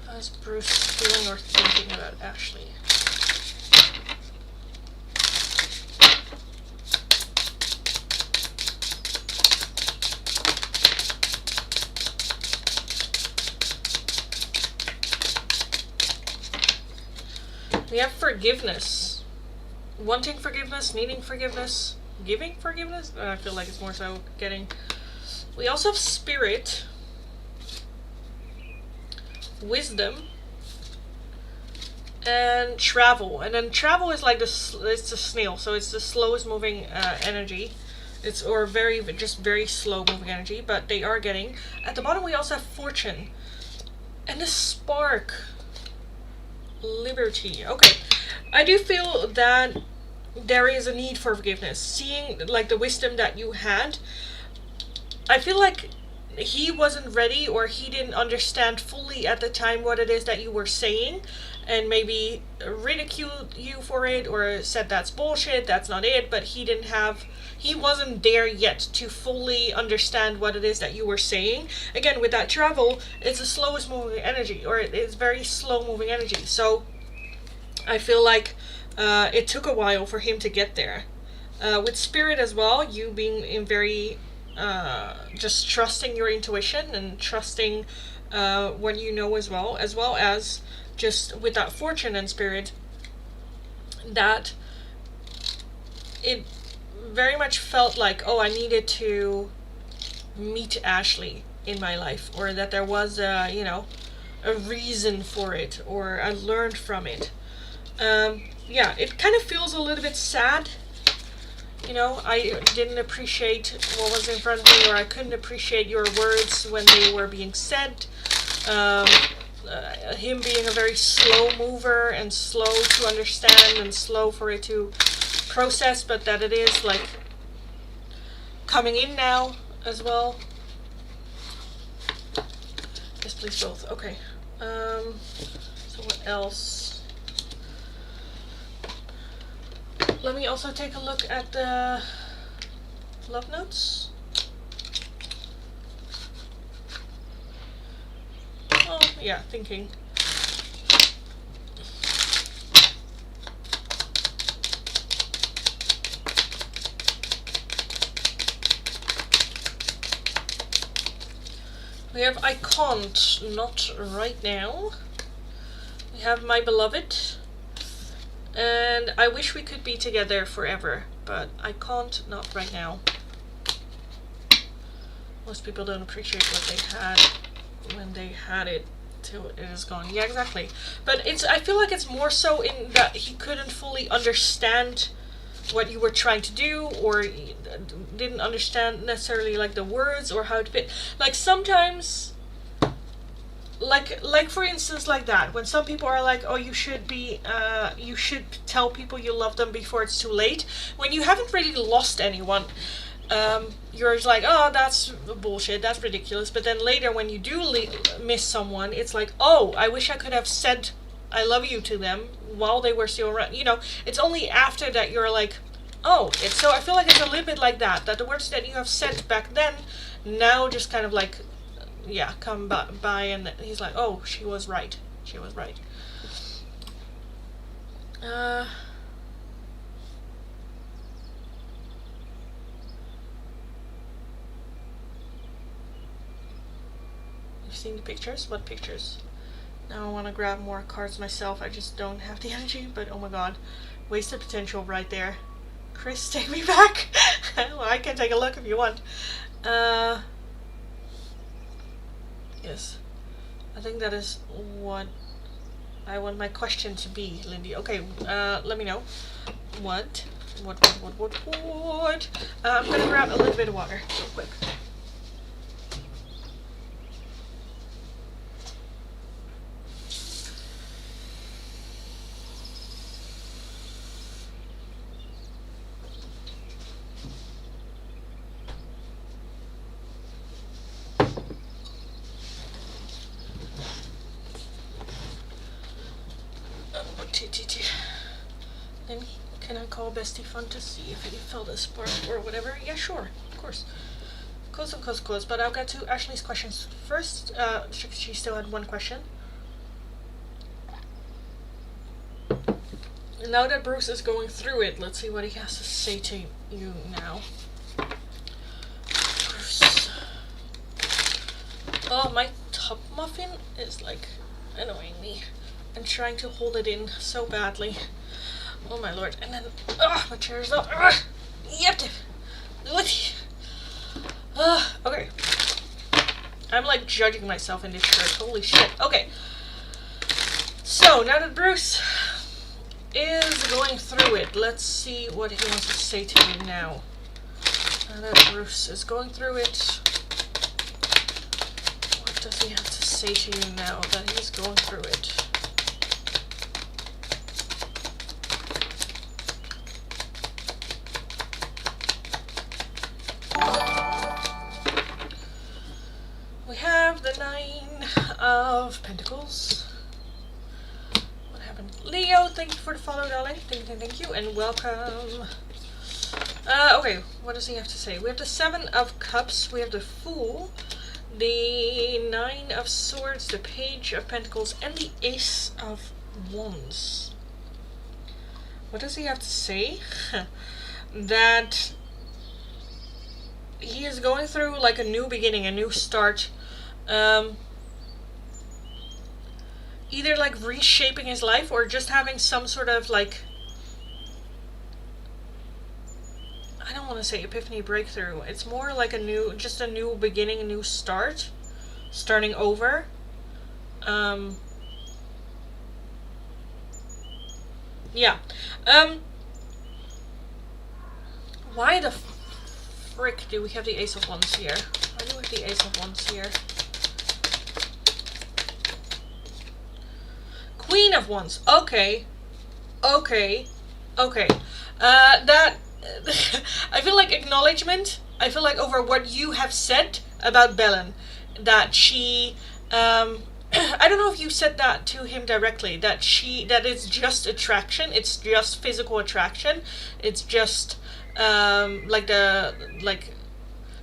How's Bruce feeling or thinking about Ashley? We have forgiveness. Wanting forgiveness, needing forgiveness, giving forgiveness? I feel like it's more so getting. We also have spirit. Wisdom, and travel. And then travel is like it's the snail, so it's the slowest moving energy. It's or very slow moving energy, but they are getting. At the bottom we also have fortune and the spark. Liberty. Okay, I do feel that there is a need for forgiveness. Seeing like the wisdom that you had, I feel like he wasn't ready, or he didn't understand fully at the time what it is that you were saying, and maybe ridiculed you for it, or said that's bullshit, that's not it. But he wasn't there yet to fully understand what it is that you were saying. Again, with that travel, it's the slowest moving energy, or it's very slow moving energy. So I feel like it took a while for him to get there. With spirit as well, you being in very just trusting your intuition and trusting what you know, as well as just with that fortune and spirit, that it very much felt like, oh, I needed to meet Ashley in my life, or that there was a reason for it, or I learned from it. Yeah, it kind of feels a little bit sad. I didn't appreciate what was in front of me, or I couldn't appreciate your words when they were being said. Him being a very slow mover and slow to understand and slow for it to process, but that it is like coming in now as well. Yes, please, both. Okay. So what else? Let me also take a look at the love notes. Oh, yeah, thinking. We have I can't, not right now. We have my beloved. And I wish we could be together forever, but I can't, not right now. Most people don't appreciate what they had when they had it till it is gone. Yeah, exactly. But I feel like it's more so in that he couldn't fully understand what you were trying to do, or didn't understand necessarily like the words or how it fit. Like sometimes, like for instance, like that, when some people are like, oh, you should tell people you love them before it's too late. When you haven't really lost anyone, you're just like, oh, that's bullshit, that's ridiculous. But then later, when you do miss someone, it's like, oh, I wish I could have said I love you to them while they were still around. It's only after that you're like, oh. So I feel like it's a little bit like that the words that you have said back then now just kind of like, yeah, come by, and he's like, oh, she was right. You've seen the pictures? What pictures? Now I want to grab more cards myself. I just don't have the energy, but oh my god. Wasted potential right there. Chris, take me back. Well, I can take a look if you want. Yes. I think that is what I want my question to be, Lindy. Okay, let me know. What? I'm gonna grab a little bit of water real quick. Then can I call Bestie Fun to see if he felt a spark or whatever? Yeah, sure, of course. Of course. But I'll get to Ashley's questions first. She still had one question. Now that Bruce is going through it, let's see what he has to say to you now. Bruce. Oh, my top muffin is like annoying me and trying to hold it in so badly. Oh my lord. And then, my chair is up. Yep. Okay. I'm like judging myself in this shirt. Holy shit. Okay. So now that Bruce is going through it, let's see what he wants to say to you now. Now that Bruce is going through it, what does he have to say to you now that he's going through it? We have the Nine of Pentacles. What happened? Leo, thank you for the follow, darling. Thank you, and welcome. Okay, what does he have to say? We have the Seven of Cups, we have the Fool, the Nine of Swords, the Page of Pentacles, and the Ace of Wands. What does he have to say? That he is going through like a new beginning, a new start. Either like reshaping his life or just having some sort of like, I don't want to say epiphany, breakthrough. It's more like just a new beginning, a new start, starting over. Yeah. Why the frick do we have the Ace of Wands here? Why do we have the Ace of Wands here? Queen of Wands. Okay. That I feel like acknowledgement. I feel like over what you have said about Belen, that she I don't know if you said that to him directly, that it's just attraction, it's just physical attraction, it's just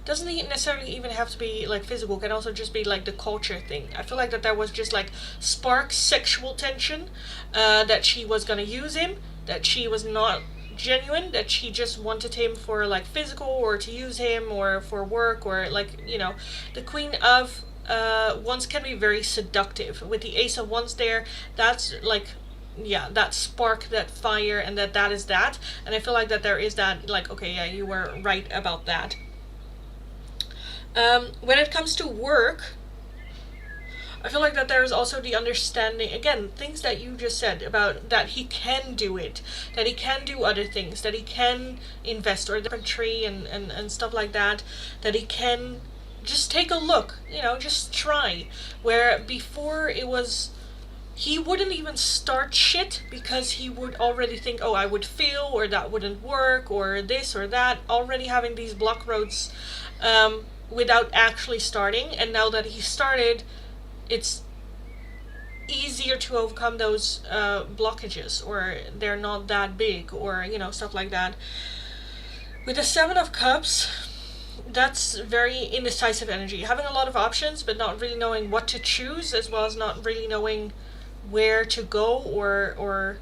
doesn't necessarily even have to be like physical, it can also just be like the culture thing. I feel like that was just like spark sexual tension, that she was gonna use him, that she was not genuine, that she just wanted him for like physical, or to use him or for work, or like, you know, the Queen of Wands can be very seductive. With the Ace of Wands there, that's like, yeah, that spark, that fire, and that is that. And I feel like that there is that, like, okay, yeah, you were right about that. When it comes to work, I feel like that there is also the understanding, again, things that you just said about that he can do it, that he can do other things, that he can invest, or different tree and stuff like that, that he can just take a look, you know, just try. Where before it was, he wouldn't even start shit because he would already think, oh, I would fail, or that wouldn't work, or this or that, already having these block roads without actually starting. And now that he started, it's easier to overcome those blockages, or they're not that big, or, you know, stuff like that. With the Seven of Cups, that's very indecisive energy, having a lot of options but not really knowing what to choose, as well as not really knowing where to go,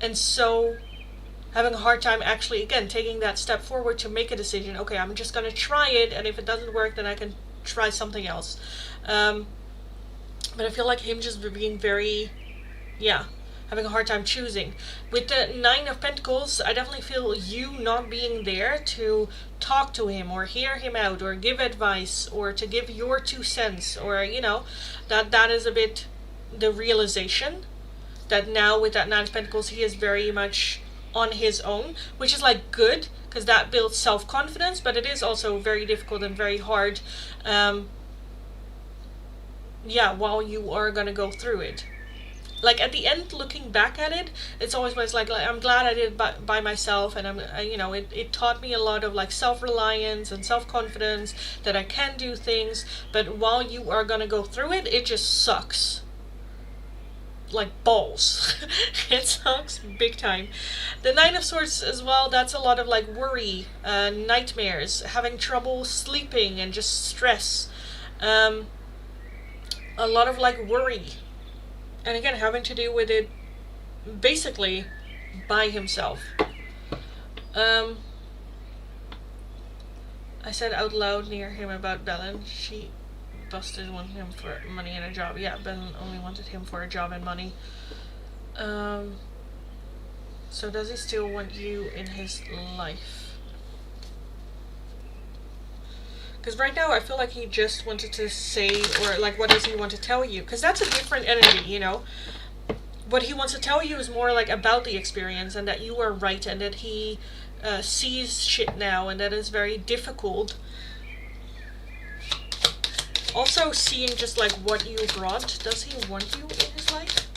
and so having a hard time actually, again, taking that step forward to make a decision. Okay, I'm just gonna try it, and if it doesn't work, then I can try something else. But I feel like him just being very, yeah, having a hard time choosing. With the Nine of Pentacles, I definitely feel you not being there to talk to him, or hear him out, or give advice, or to give your 2 cents, or, you know, that is a bit the realization that now with that Nine of Pentacles, he is very much on his own, which is like good, because that builds self-confidence, but it is also very difficult and very hard, yeah, while you are gonna go through it. Like at the end, looking back at it, it's always like I'm glad I did it by myself, and you know, it taught me a lot of like self-reliance and self-confidence, that I can do things. But while you are gonna go through it, it just sucks like balls. It sucks big time. The Nine of Swords as well, that's a lot of like worry, nightmares, having trouble sleeping, and just stress, a lot of like worry, and again having to do with it basically by himself. I said out loud near him about Belen, she busted wanted him for money and a job. Yeah, Belen only wanted him for a job and money. So does he still want you in his life? Because right now I feel like he just wanted to say, or like, what does he want to tell you? Because that's a different energy, you know. what he wants to tell you is more like about the experience, and that you are right, and that he sees shit now, and that is very difficult. Also seeing just like what you brought. Does he want you in his life?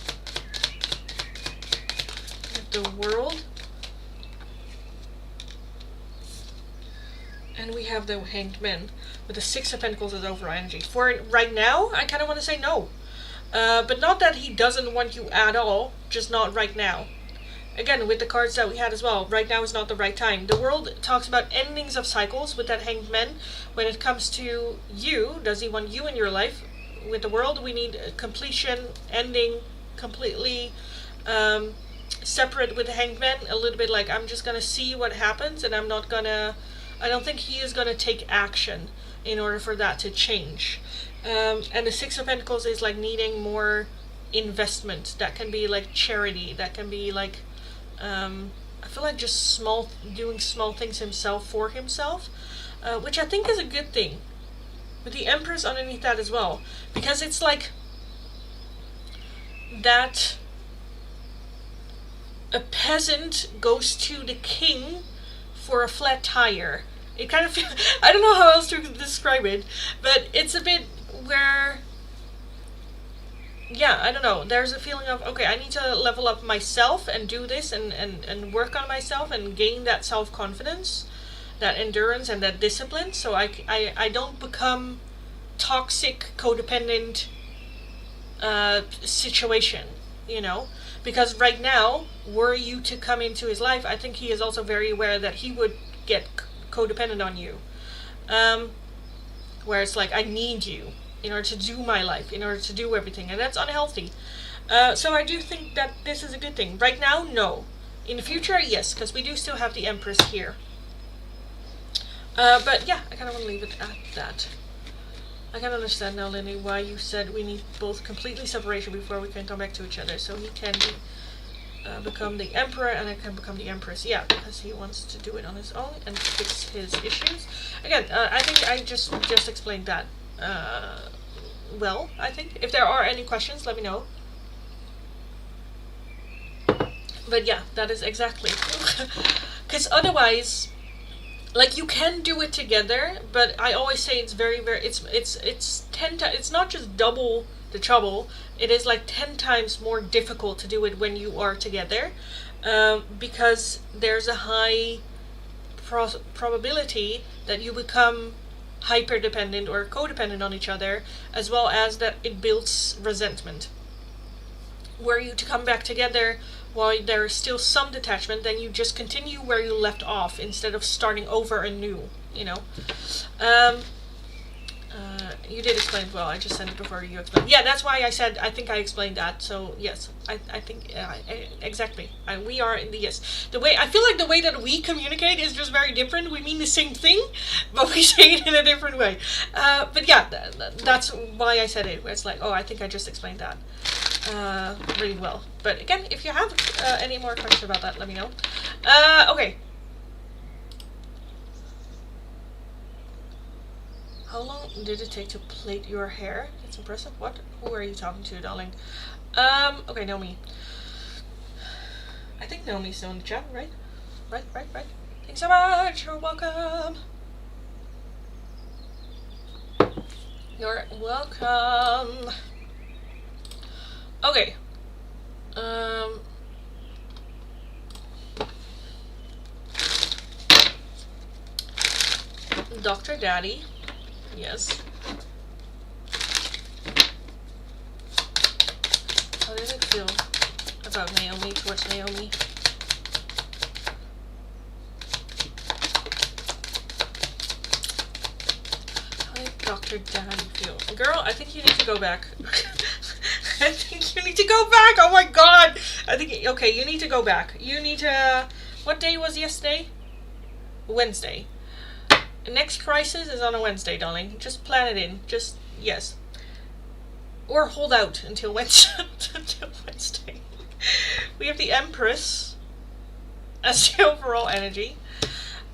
The World. And we have the Hanged Man with the Six of Pentacles as overall energy. For right now, I kind of want to say no. But not that he doesn't want you at all, just not right now. Again, with the cards that we had as well, right now is not the right time. The World talks about endings of cycles with that Hanged Man. When it comes to you, does he want you in your life? With the World, we need completion, ending, completely separate with the Hanged Man. A little bit like, I'm just going to see what happens, and I'm not going to... I don't think he is going to take action in order for that to change. And the Six of Pentacles is like needing more investment. That can be like charity. That can be like... I feel like just doing small things himself for himself, which I think is a good thing. With the Empress underneath that as well, because it's like that a peasant goes to the king for a flat tire. It kind of I don't know how else to describe it, but it's a bit where, yeah, I don't know, there's a feeling of, okay, I need to level up myself and do this and work on myself and gain that self-confidence, that endurance and that discipline, so I don't become toxic, codependent situation, you know? Because right now, were you to come into his life, I think he is also very aware that he would get codependent on you. Where it's like, I need you in order to do my life, in order to do everything, and that's unhealthy. So I do think that this is a good thing. Right now, no. In the future, yes, because we do still have the Empress here. But yeah, I kind of want to leave it at that. I can understand now, Lindy, why you said we need both completely separation before we can come back to each other. So he can become the Emperor and I can become the Empress. Yeah, because he wants to do it on his own and fix his issues. Again, I think I just explained that well, I think. If there are any questions, let me know. But yeah, that is exactly. Because otherwise... like, you can do it together, but I always say it's very, it's 10 times, it's not just double the trouble, it is like 10 times more difficult to do it when you are together, because there's a high probability that you become hyper-dependent or codependent on each other, as well as that it builds resentment. Were you to come back together while there is still some detachment, then you just continue where you left off instead of starting over anew, you know. You did explain it well. I just said it before you explained. Yeah, that's why I said I think I explained that. So yes, I think exactly. We are in the yes. The way I feel like the way that we communicate is just very different. We mean the same thing, but we say it in a different way. But yeah, that's why I said it. Where it's like, oh, I think I just explained that really well. But again, if you have any more questions about that, let me know. Okay. How long did it take to plait your hair? It's impressive. What? Who are you talking to, darling? Okay, Naomi. I think Naomi's still in the chat, right? Right. Thanks so much. You're welcome. You're welcome. Okay. Dr. Daddy. Yes. How did it feel about Naomi, towards Naomi? How did Dr. Daddy feel? Girl, I think you need to go back. I think you need to go back! Oh my god! I think, okay, you need to go back. You need to... What day was yesterday? Wednesday. Next crisis is on a Wednesday, darling. Just plan it in. Just, yes. Or hold out until Wednesday. Until Wednesday. We have the Empress as the overall energy.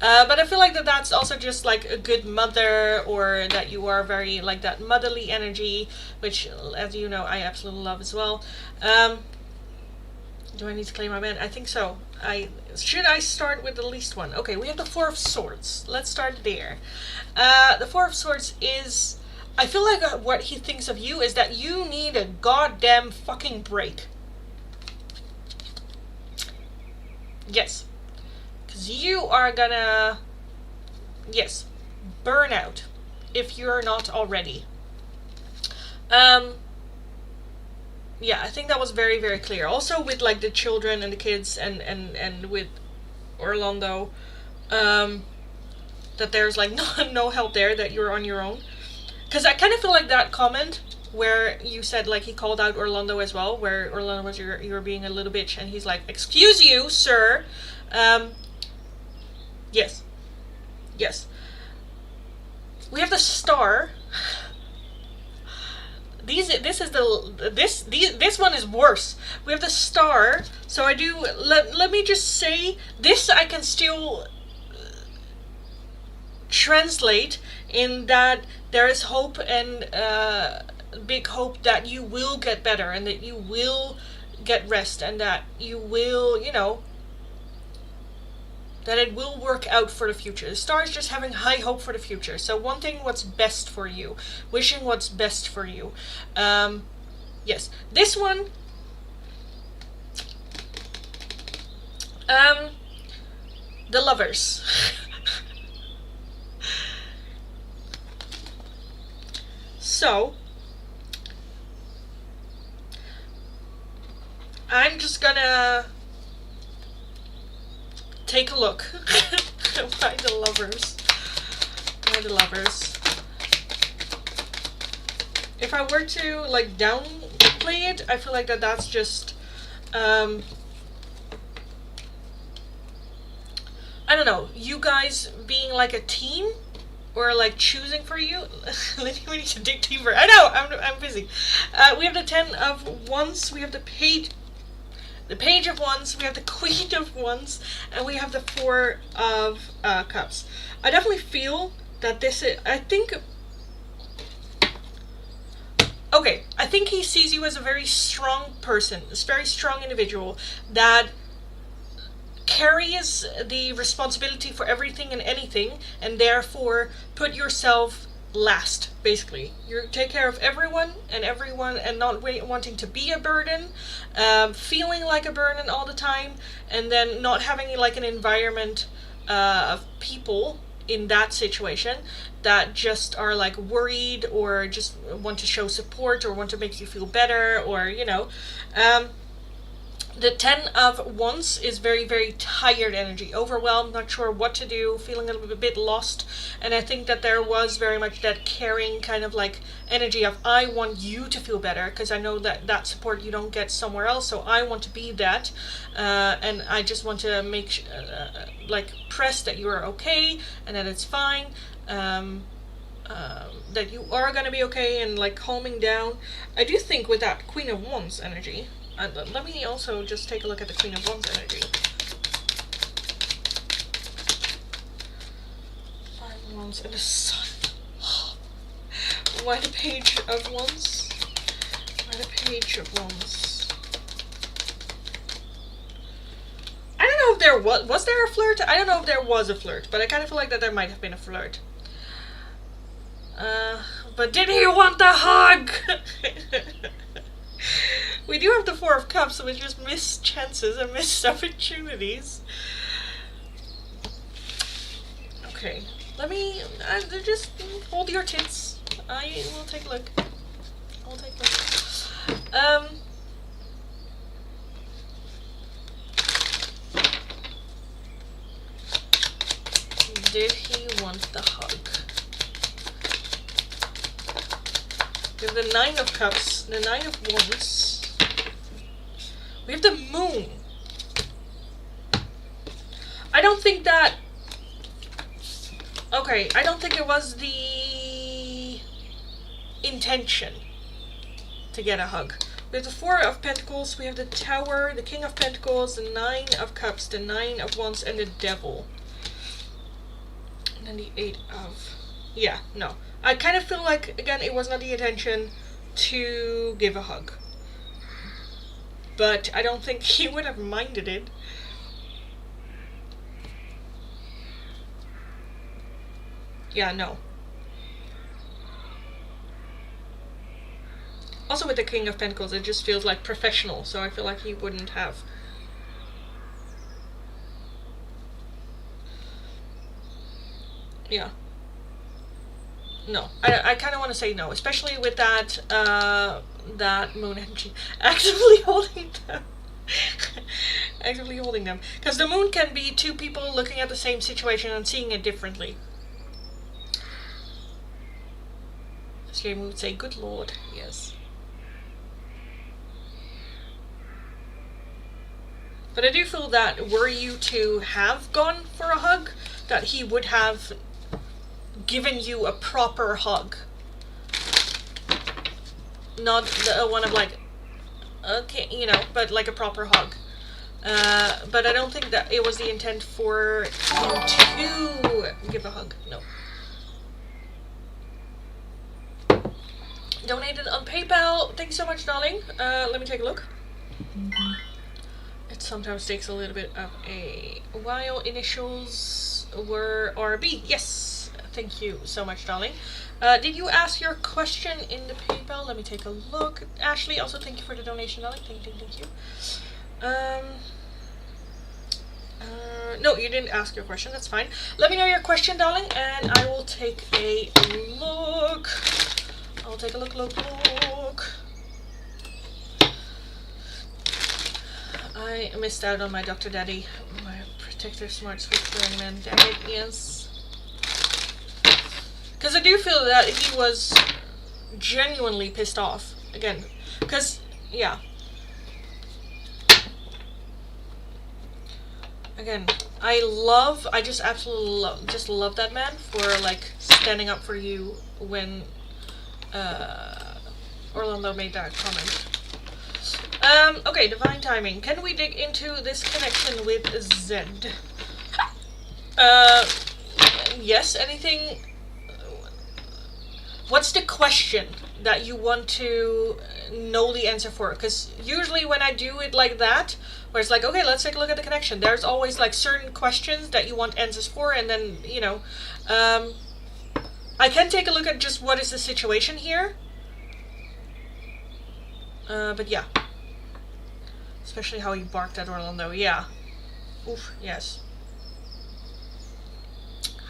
But I feel like that's also just like a good mother, or that you are very like that motherly energy, which, as you know, I absolutely love as well. Do I need to claim my man? I think so. Should I start with the least one? Okay, we have the Four of Swords. Let's start there. The Four of Swords is... I feel like what he thinks of you is that you need a goddamn fucking break. Yes. Because you are gonna... Yes. Burn out. If you're not already. Yeah, I think that was very, very clear. Also with like the children and the kids and with Orlando, that there's like no help there, that you're on your own. Because I kind of feel like that comment where you said like he called out Orlando as well, where Orlando was you're being a little bitch, and he's like, excuse you, sir. Yes. Yes. We have the Star. This one is worse. We have the Star. So I do, let me just say, this I can still translate in that there is hope, and big hope that you will get better, and that you will get rest, and that you will, you know, that it will work out for the future. The Star is just having high hope for the future. So wanting what's best for you. Wishing what's best for you. Yes. This one... the Lovers. So... I'm just gonna... take a look. Why the Lovers? Why the Lovers? If I were to like downplay it, I feel like that's just I don't know, you guys being like a team, or like choosing for you. We need to dig deeper. I know, I'm busy. We have the Ten of Wands, we have the Page of Wands, we have the Queen of Wands, and we have the Four of Cups. I definitely feel that this is, I think he sees you as a very strong person, a very strong individual that carries the responsibility for everything and anything, and therefore put yourself last, basically. You take care of everyone, and not wanting to be a burden, feeling like a burden all the time, and then not having like an environment of people in that situation that just are like worried, or just want to show support, or want to make you feel better, or you know. The Ten of Wands is very, very tired energy, overwhelmed, not sure what to do, feeling a little bit lost. And I think that there was very much that caring kind of like energy of, I want you to feel better, because I know that support you don't get somewhere else, so I want to be that. And I just want to make like press that you are okay, and that it's fine, that you are going to be okay, and like calming down. I do think with that Queen of Wands energy, let me also just take a look at the Queen of Wands energy. Five of Wands and the Sun. Why the Page of Wands? Why the Page of Wands? I don't know if there was there a flirt? I don't know if there was a flirt, but I kind of feel like that there might have been a flirt. But did he want the hug? We do have the Four of Cups, so we just missed chances and missed opportunities. Okay, let me just hold your tits. I will take a look. I'll take a look. Did he want the hug? We have the Nine of Cups, the Nine of Wands. We have the Moon. I don't think that... Okay, I don't think it was the intention to get a hug. We have the Four of Pentacles, we have the Tower, the King of Pentacles, the Nine of Cups, the Nine of Wands, and the Devil. And then the Eight of... Yeah, no. I kind of feel like, again, it was not the intention to give a hug. but I don't think he would have minded it. Yeah, no. Also with the King of Pentacles, it just feels like professional, so I feel like he wouldn't have. Yeah. No. I kind of want to say no, especially with that, that moon energy actively holding them. Actively holding them. Because the moon can be two people looking at the same situation and seeing it differently. As Jamie would say, good lord, yes. But I do feel that were you to have gone for a hug, that he would have given you a proper hug. Not the one of like, okay, you know, but like a proper hug. But I don't think that it was the intent for him to give a hug. No. Donated on PayPal. Thank you so much, darling. Let me take a look. It sometimes takes a little bit of a while. Initials were RB. Yes. Thank you so much, darling. Did you ask your question in the PayPal? Let me take a look. Ashley, also thank you for the donation, darling. Thank you. No, you didn't ask your question. That's fine. Let me know your question, darling, and I will take a look. I'll take a look. I missed out on my Dr. Daddy, my protector smart switch wearing man. Dang it, yes. Because I do feel that he was genuinely pissed off. Again, because, yeah. Again, I just absolutely love that man for, like, standing up for you when Orlando made that comment. Okay, divine timing. Can we dig into this connection with Zed? Yes, anything... What's the question that you want to know the answer for? Because usually when I do it like that, where it's like, okay, let's take a look at the connection, there's always like certain questions that you want answers for, and then, you know, I can take a look at just what is the situation here. But yeah. Especially how he barked at Orlando, yeah. Oof, yes.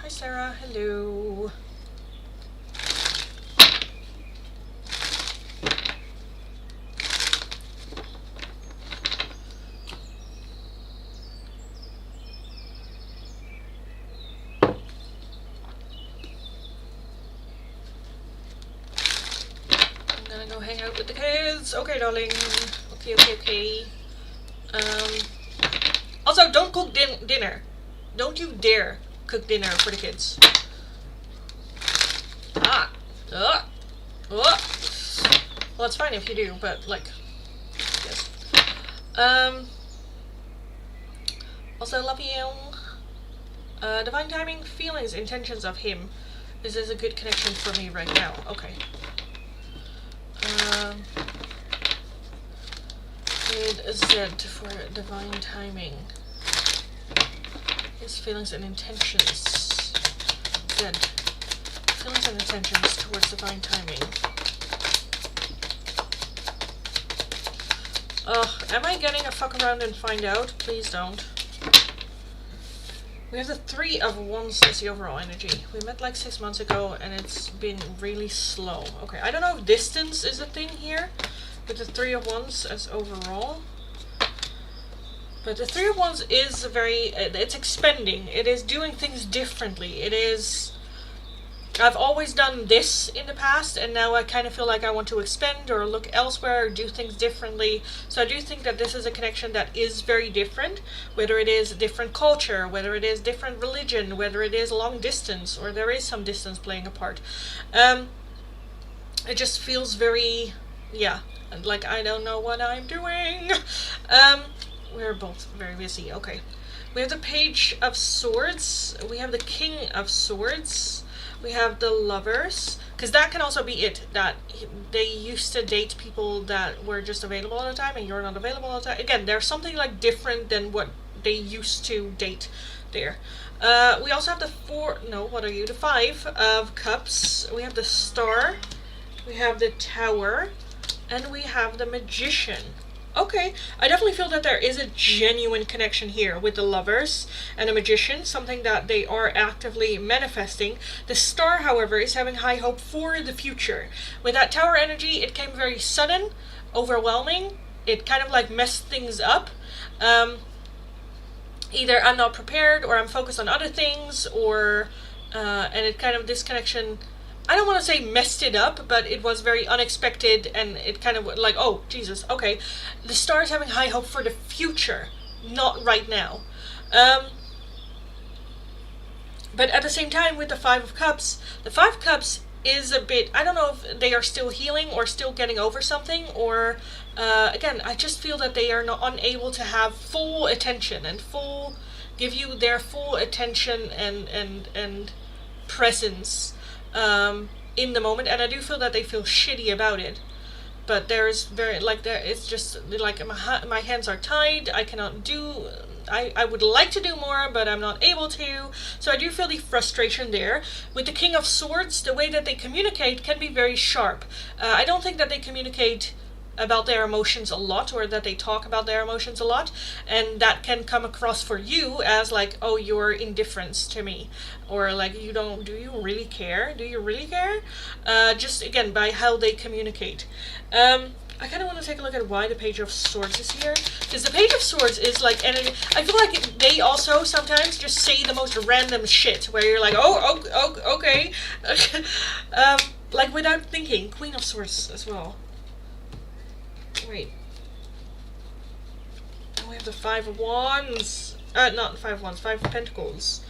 Hi Sarah, hello. I'm gonna go hang out with the kids. Okay, darling. Okay. Also, don't cook dinner. Don't you dare cook dinner for the kids. Well, it's fine if you do, but, like, yes. Also, love you. Divine timing, feelings, intentions of him. This is a good connection for me right now. Okay. With Zed for divine timing. His feelings and intentions. Zed. Feelings and intentions towards divine timing. Am I getting a fuck around and find out? Please don't. We have the 3 of Wands as the overall energy. We met like 6 months ago and it's been really slow. Okay, I don't know if distance is a thing here with the 3 of Wands as overall. But the 3 of Wands is it's expanding. It is doing things differently. It is... I've always done this in the past, and now I kind of feel like I want to expand or look elsewhere or do things differently. So I do think that this is a connection that is very different, whether it is a different culture, whether it is different religion, whether it is long distance, or there is some distance playing a part. It just feels very, yeah, like I don't know what I'm doing. We're both very busy. Okay. We have the Page of Swords. We have the King of Swords. We have the Lovers. because that can also be it, that they used to date people that were just available all the time and you're not available all the time. Again, there's something like different than what they used to date there. We also have the the 5 of Cups. We have the Star, we have the Tower, and we have the Magician. Okay, I definitely feel that there is a genuine connection here with the Lovers and the Magician, something that they are actively manifesting. The Star, however, is having high hope for the future. With that Tower energy, it came very sudden, overwhelming. It kind of like messed things up. Either I'm not prepared, or I'm focused on other things, or and it kind of, this connection, I don't want to say messed it up, but it was very unexpected, and it kind of like, oh Jesus, okay. The Star is having high hope for the future, not right now. But at the same time, with the 5 of Cups, the 5 of Cups is a bit, I don't know if they are still healing or still getting over something, or again, I just feel that they are not unable to have full attention and give you their full attention and presence in the moment, and I do feel that they feel shitty about it. But there's it's just like my hands are tied. I cannot do. I would like to do more, but I'm not able to. So I do feel the frustration there. With the King of Swords, the way that they communicate can be very sharp. I don't think that they communicate about their emotions a lot, or that they talk about their emotions a lot, and that can come across for you as like, oh, you're indifference to me, or like, do you really care, just again by how they communicate. I kind of want to take a look at why the Page of Swords is here, because the Page of Swords is like energy. I feel like they also sometimes just say the most random shit, where you're like, oh okay. Like without thinking. Queen of Swords as well. Wait. Oh, we have the 5 of Wands. Not 5 of Wands, 5 of Pentacles.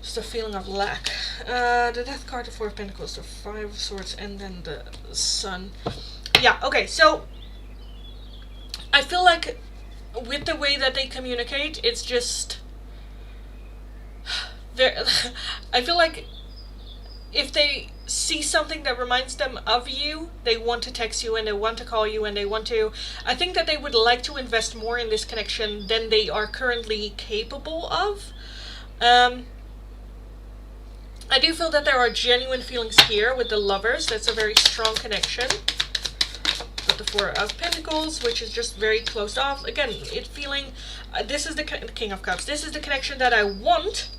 Just a feeling of lack. The Death card, the 4 of Pentacles, the 5 of Swords, and then the Sun. Yeah, okay, so I feel like with the way that they communicate, it's just I feel like if they see something that reminds them of you, they want to text you and they want to call you and they want to... I think that they would like to invest more in this connection than they are currently capable of. I do feel that there are genuine feelings here with the Lovers. That's a very strong connection. With the 4 of Pentacles, which is just very closed off. Again, it's feeling... this is the King of Cups. This is the connection that I want.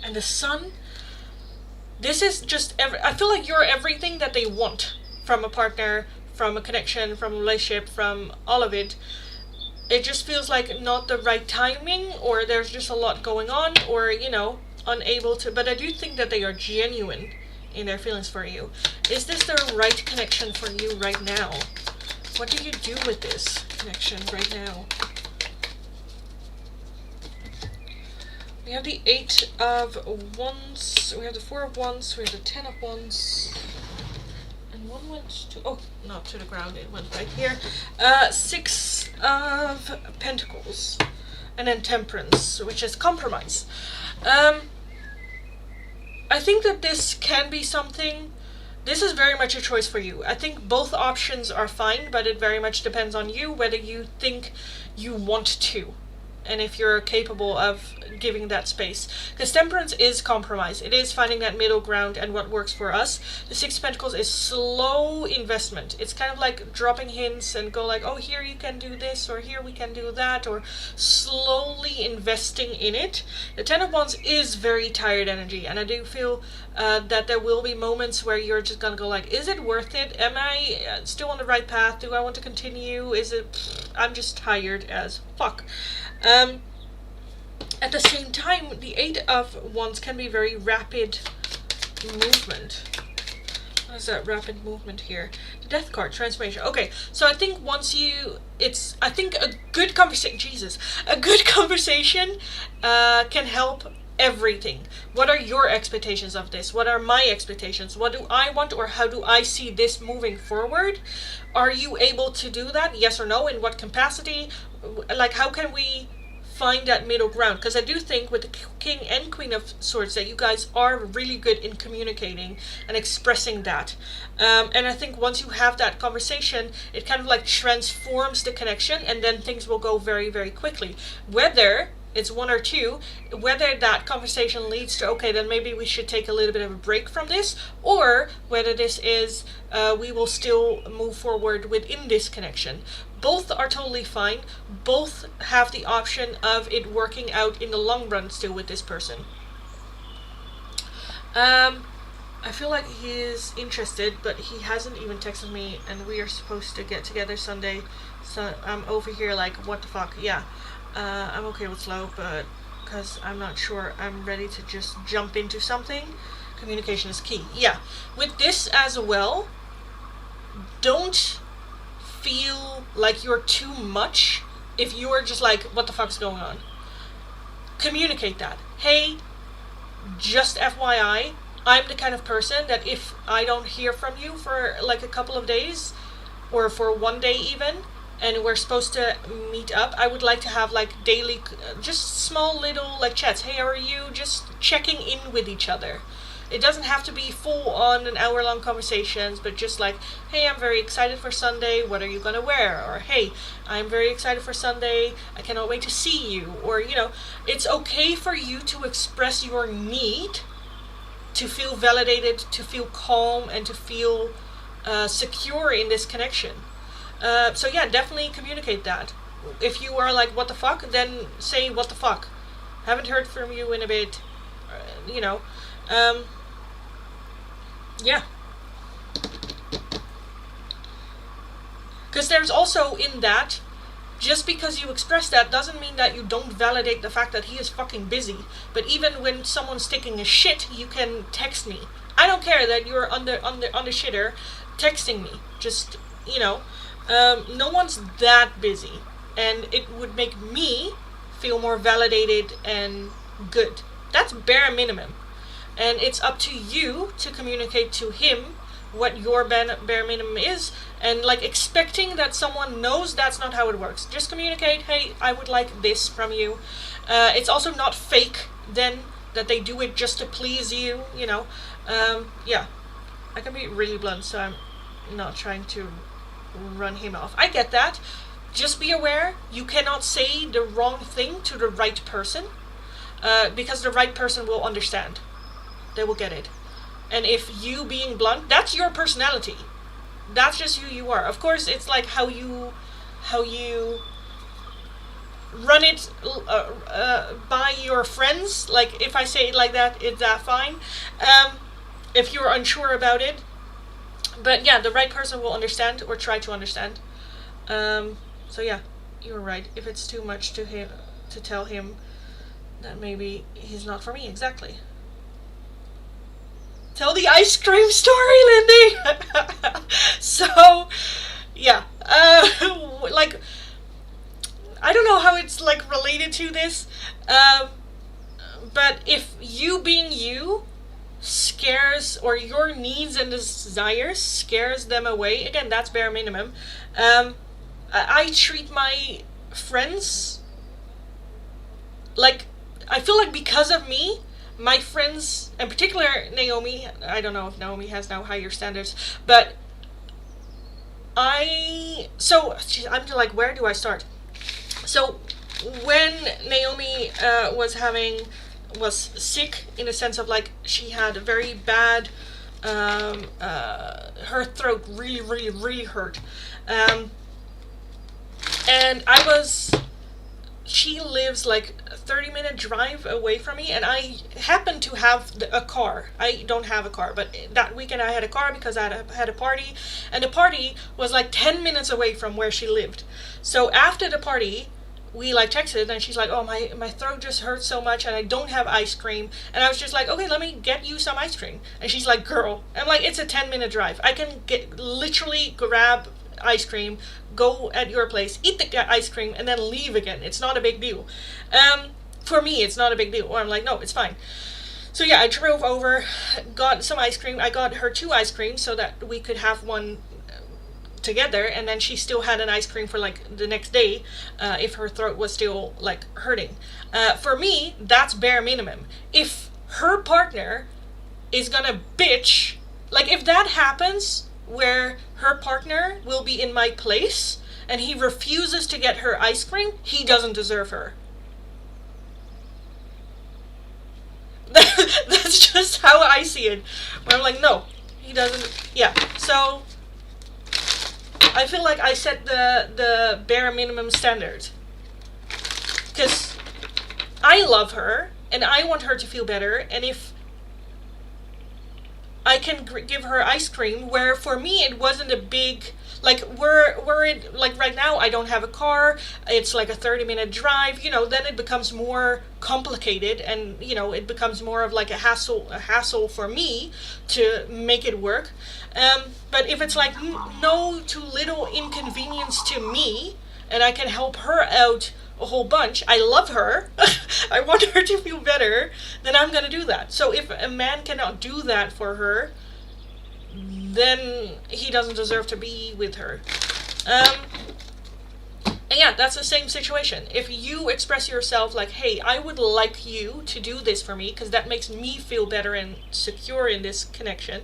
And the Sun... this is just... I feel like you're everything that they want from a partner, from a connection, from a relationship, from all of it. It just feels like not the right timing, or there's just a lot going on, or, you know, unable to... But I do think that they are genuine in their feelings for you. Is this the right connection for you right now? What do you do with this connection right now? We have the 8 of Wands, we have the 4 of Wands, we have the 10 of Wands, and one went to, oh, not to the ground, it went right here. 6 of Pentacles, and then Temperance, which is compromise. I think that this can be something... This is very much a choice for you. I think both options are fine, but it very much depends on you, whether you think you want to, and if you're capable of giving that space. Because Temperance is compromise. It is finding that middle ground and what works for us. The 6 of Pentacles is slow investment. It's kind of like dropping hints and go like, oh, here you can do this, or here we can do that, or slowly investing in it. The 10 of Wands is very tired energy, and I do feel that there will be moments where you're just gonna go like, is it worth it? Am I still on the right path? Do I want to continue? Is it... I'm just tired as fuck. At the same time, the 8 of Wands can be very rapid movement. What is that rapid movement here? The Death card, transformation. Okay, so I think once you... I think a good conversation... Jesus. A good conversation can help everything. What are your expectations of this? What are my expectations? What do I want, or how do I see this moving forward? Are you able to do that? Yes or no? In what capacity? Like, how can we find that middle ground, because I do think with the King and Queen of Swords that you guys are really good in communicating and expressing that. And I think once you have that conversation, it kind of like transforms the connection, and then things will go very, very quickly. Whether it's one or two, whether that conversation leads to, okay, then maybe we should take a little bit of a break from this, or whether this is, we will still move forward within this connection. Both are totally fine. Both have the option of it working out in the long run still with this person. I feel like he is interested, but he hasn't even texted me, and we are supposed to get together Sunday. So I'm over here like, what the fuck? Yeah. I'm okay with slow, but because I'm not sure I'm ready to just jump into something. Communication is key. Yeah. With this as well, don't feel like you're too much if you're just like, what the fuck's going on? Communicate that. Hey, just FYI, I'm the kind of person that if I don't hear from you for like a couple of days, or for one day even, and we're supposed to meet up, I would like to have like daily, just small little like chats. Hey, how are you? Just checking in with each other. It doesn't have to be full on an hour-long conversations, but just like, hey, I'm very excited for Sunday, what are you gonna wear? Or hey, I'm very excited for Sunday, I cannot wait to see you. Or, you know, it's okay for you to express your need to feel validated, to feel calm, and to feel secure in this connection. So yeah, definitely communicate that. If you are like, what the fuck, then say, what the fuck? Haven't heard from you in a bit, you know. Yeah. Because there's also in that, just because you express that doesn't mean that you don't validate the fact that he is fucking busy. But even when someone's taking a shit, you can text me. I don't care that you're on the shitter texting me. Just, you know, no one's that busy. And it would make me feel more validated and good. That's bare minimum. And it's up to you to communicate to him what your bare minimum is, and like expecting that someone knows, that's not how it works. Just communicate, hey, I would like this from you. It's also not fake then that they do it just to please you, you know. Yeah, I can be really blunt, so I'm not trying to run him off. I get that. Just be aware, you cannot say the wrong thing to the right person, because the right person will understand. They will get it. And if you being blunt, that's your personality. That's just who you are. Of course, it's like how you run it by your friends. Like if I say it like that, is that fine? If you're unsure about it, but yeah, the right person will understand or try to understand. So yeah, you're right. If it's too much to him to tell him that maybe he's not for me, exactly. Tell the ice cream story, Lindy. So, yeah, like, I don't know how it's like related to this, but if you being you scares, or your needs and desires scares them away, again, that's bare minimum. I treat my friends like, I feel like because of me, my friends, in particular Naomi, I don't know if Naomi has now higher standards, but I'm like, where do I start? So when Naomi was sick, in a sense of like, she had a very bad, her throat really, really, really hurt. And she lives like a 30-minute drive away from me, and I happen to have a car. I don't have a car, but that weekend I had a car because I had a party, and the party was like 10 minutes away from where she lived. So after the party, we like texted, and she's like, oh, my throat just hurts so much, and I don't have ice cream. And I was just like, okay, let me get you some ice cream. And she's like, girl, I'm like, it's a 10-minute drive. I can literally grab ice cream, go at your place, eat the ice cream, and then leave again. It's not a big deal. For me, it's not a big deal. Or I'm like, no, it's fine. So yeah, I drove over, got some ice cream. I got her 2 ice creams so that we could have one together, and then she still had an ice cream for like the next day, if her throat was still like hurting. For me, that's bare minimum. If her partner is gonna bitch, like if that happens where her partner will be in my place and he refuses to get her ice cream, he doesn't deserve her. That's just how I see it. Where I'm like, no, he doesn't. Yeah. So I feel like I set the bare minimum standard, because I love her and I want her to feel better. And if I can give her ice cream, where for me it wasn't a big, like we're in, like right now I don't have a car, it's like a 30-minute drive, then it becomes more complicated, and it becomes more of like a hassle for me to make it work. But if it's like no to little inconvenience to me, and I can help her out a whole bunch, I love her, I want her to feel better, then I'm gonna do that. So if a man cannot do that for her, then he doesn't deserve to be with her. And yeah, that's the same situation. If you express yourself like, hey, I would like you to do this for me, because that makes me feel better and secure in this connection,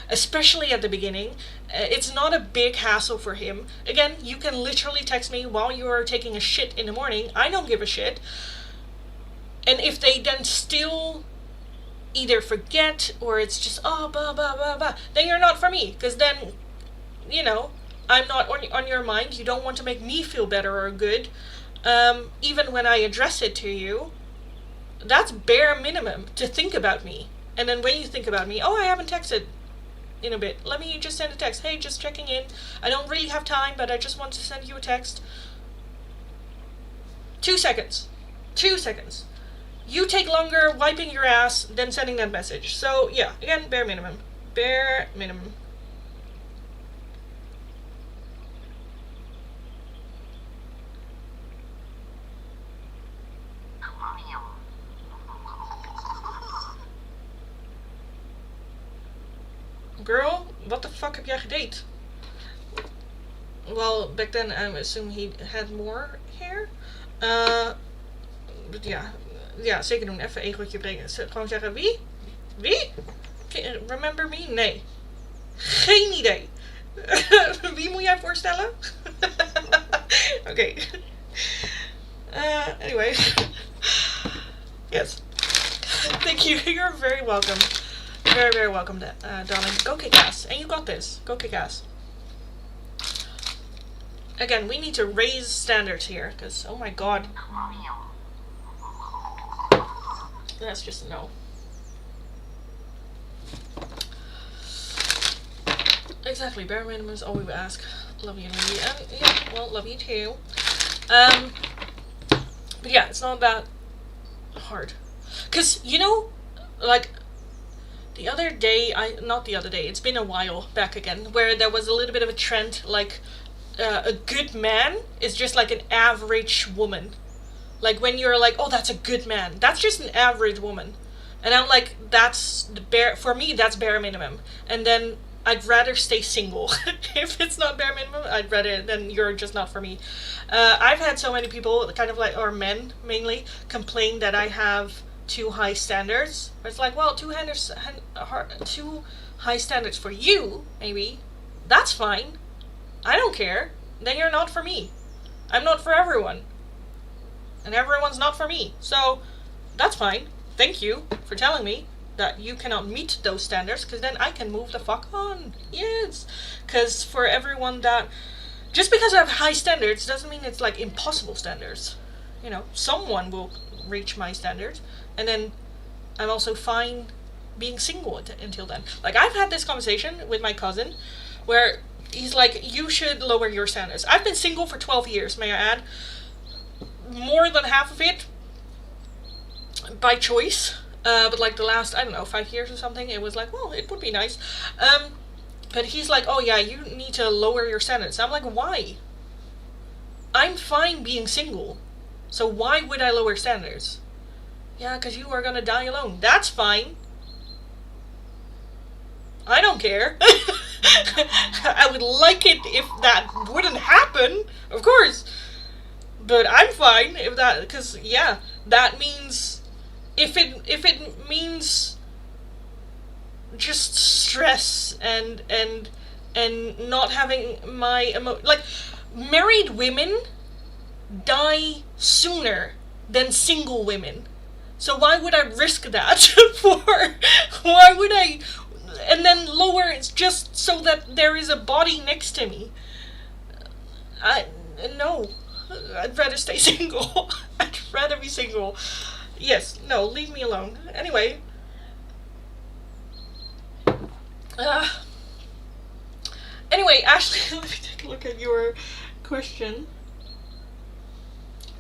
especially at the beginning, it's not a big hassle for him. Again, you can literally text me while you're taking a shit in the morning. I don't give a shit. And if they then still either forget, or it's just, oh, blah, blah, blah, blah, then you're not for me. Because then, I'm not on your mind. You don't want to make me feel better or good. Even when I address it to you, that's bare minimum to think about me. And then when you think about me, oh, I haven't texted in a bit. Let me just send a text. Hey, just checking in. I don't really have time, but I just want to send you a text. 2 seconds. 2 seconds. You take longer wiping your ass than sending that message. So, yeah, again, bare minimum. Bare minimum. Girl, what the fuck heb jij gedate? Well, back then I assume he had more hair. Ja, zeker doen. Even egootje breken. Gewoon zeggen, wie? Wie? Remember me? Nee. Geen idee. Wie moet jij voorstellen? Oké. Anyway. Yes. Thank you. You're very welcome. Very, very welcome, darling. Go kick ass. And you got this. Go kick ass. Again, we need to raise standards here, because, oh my god. That's just a no. Exactly, bare minimum is all we would ask. Love you, lady. And yeah, well, love you too. But yeah, it's not that hard. Because, like, the other day, not the other day, it's been a while back again, where there was a little bit of a trend, like, a good man is just like an average woman. Like, when you're like, oh, that's a good man, that's just an average woman. And I'm like, for me, that's bare minimum. And then I'd rather stay single. If it's not bare minimum, then you're just not for me. I've had so many people, kind of like, or men mainly, complain that I have too high standards. It's like, well, too high standards for you, maybe. That's fine. I don't care. Then you're not for me. I'm not for everyone. And everyone's not for me. So, that's fine. Thank you for telling me that you cannot meet those standards, because then I can move the fuck on. Yes. Because for everyone that... Just because I have high standards doesn't mean it's like impossible standards. Someone will reach my standards. And then I'm also fine being single until then. Like, I've had this conversation with my cousin where he's like, you should lower your standards. I've been single for 12 years, may I add. More than half of it by choice. But like the last, 5 years or something, it was like, well, it would be nice. But he's like, oh yeah, you need to lower your standards. I'm like, why? I'm fine being single. So why would I lower standards? Yeah, because you are gonna die alone. That's fine. I don't care. I would like it if that wouldn't happen, of course. But I'm fine if that, because yeah, that means if it means just stress and not having my like married women die sooner than single women. So why would I risk that for? Why would I? And then lower it's just so that there is a body next to me. I no. I'd rather stay single. I'd rather be single. Yes, no, leave me alone. Anyway, uh, Ashley, let me take a look at your question.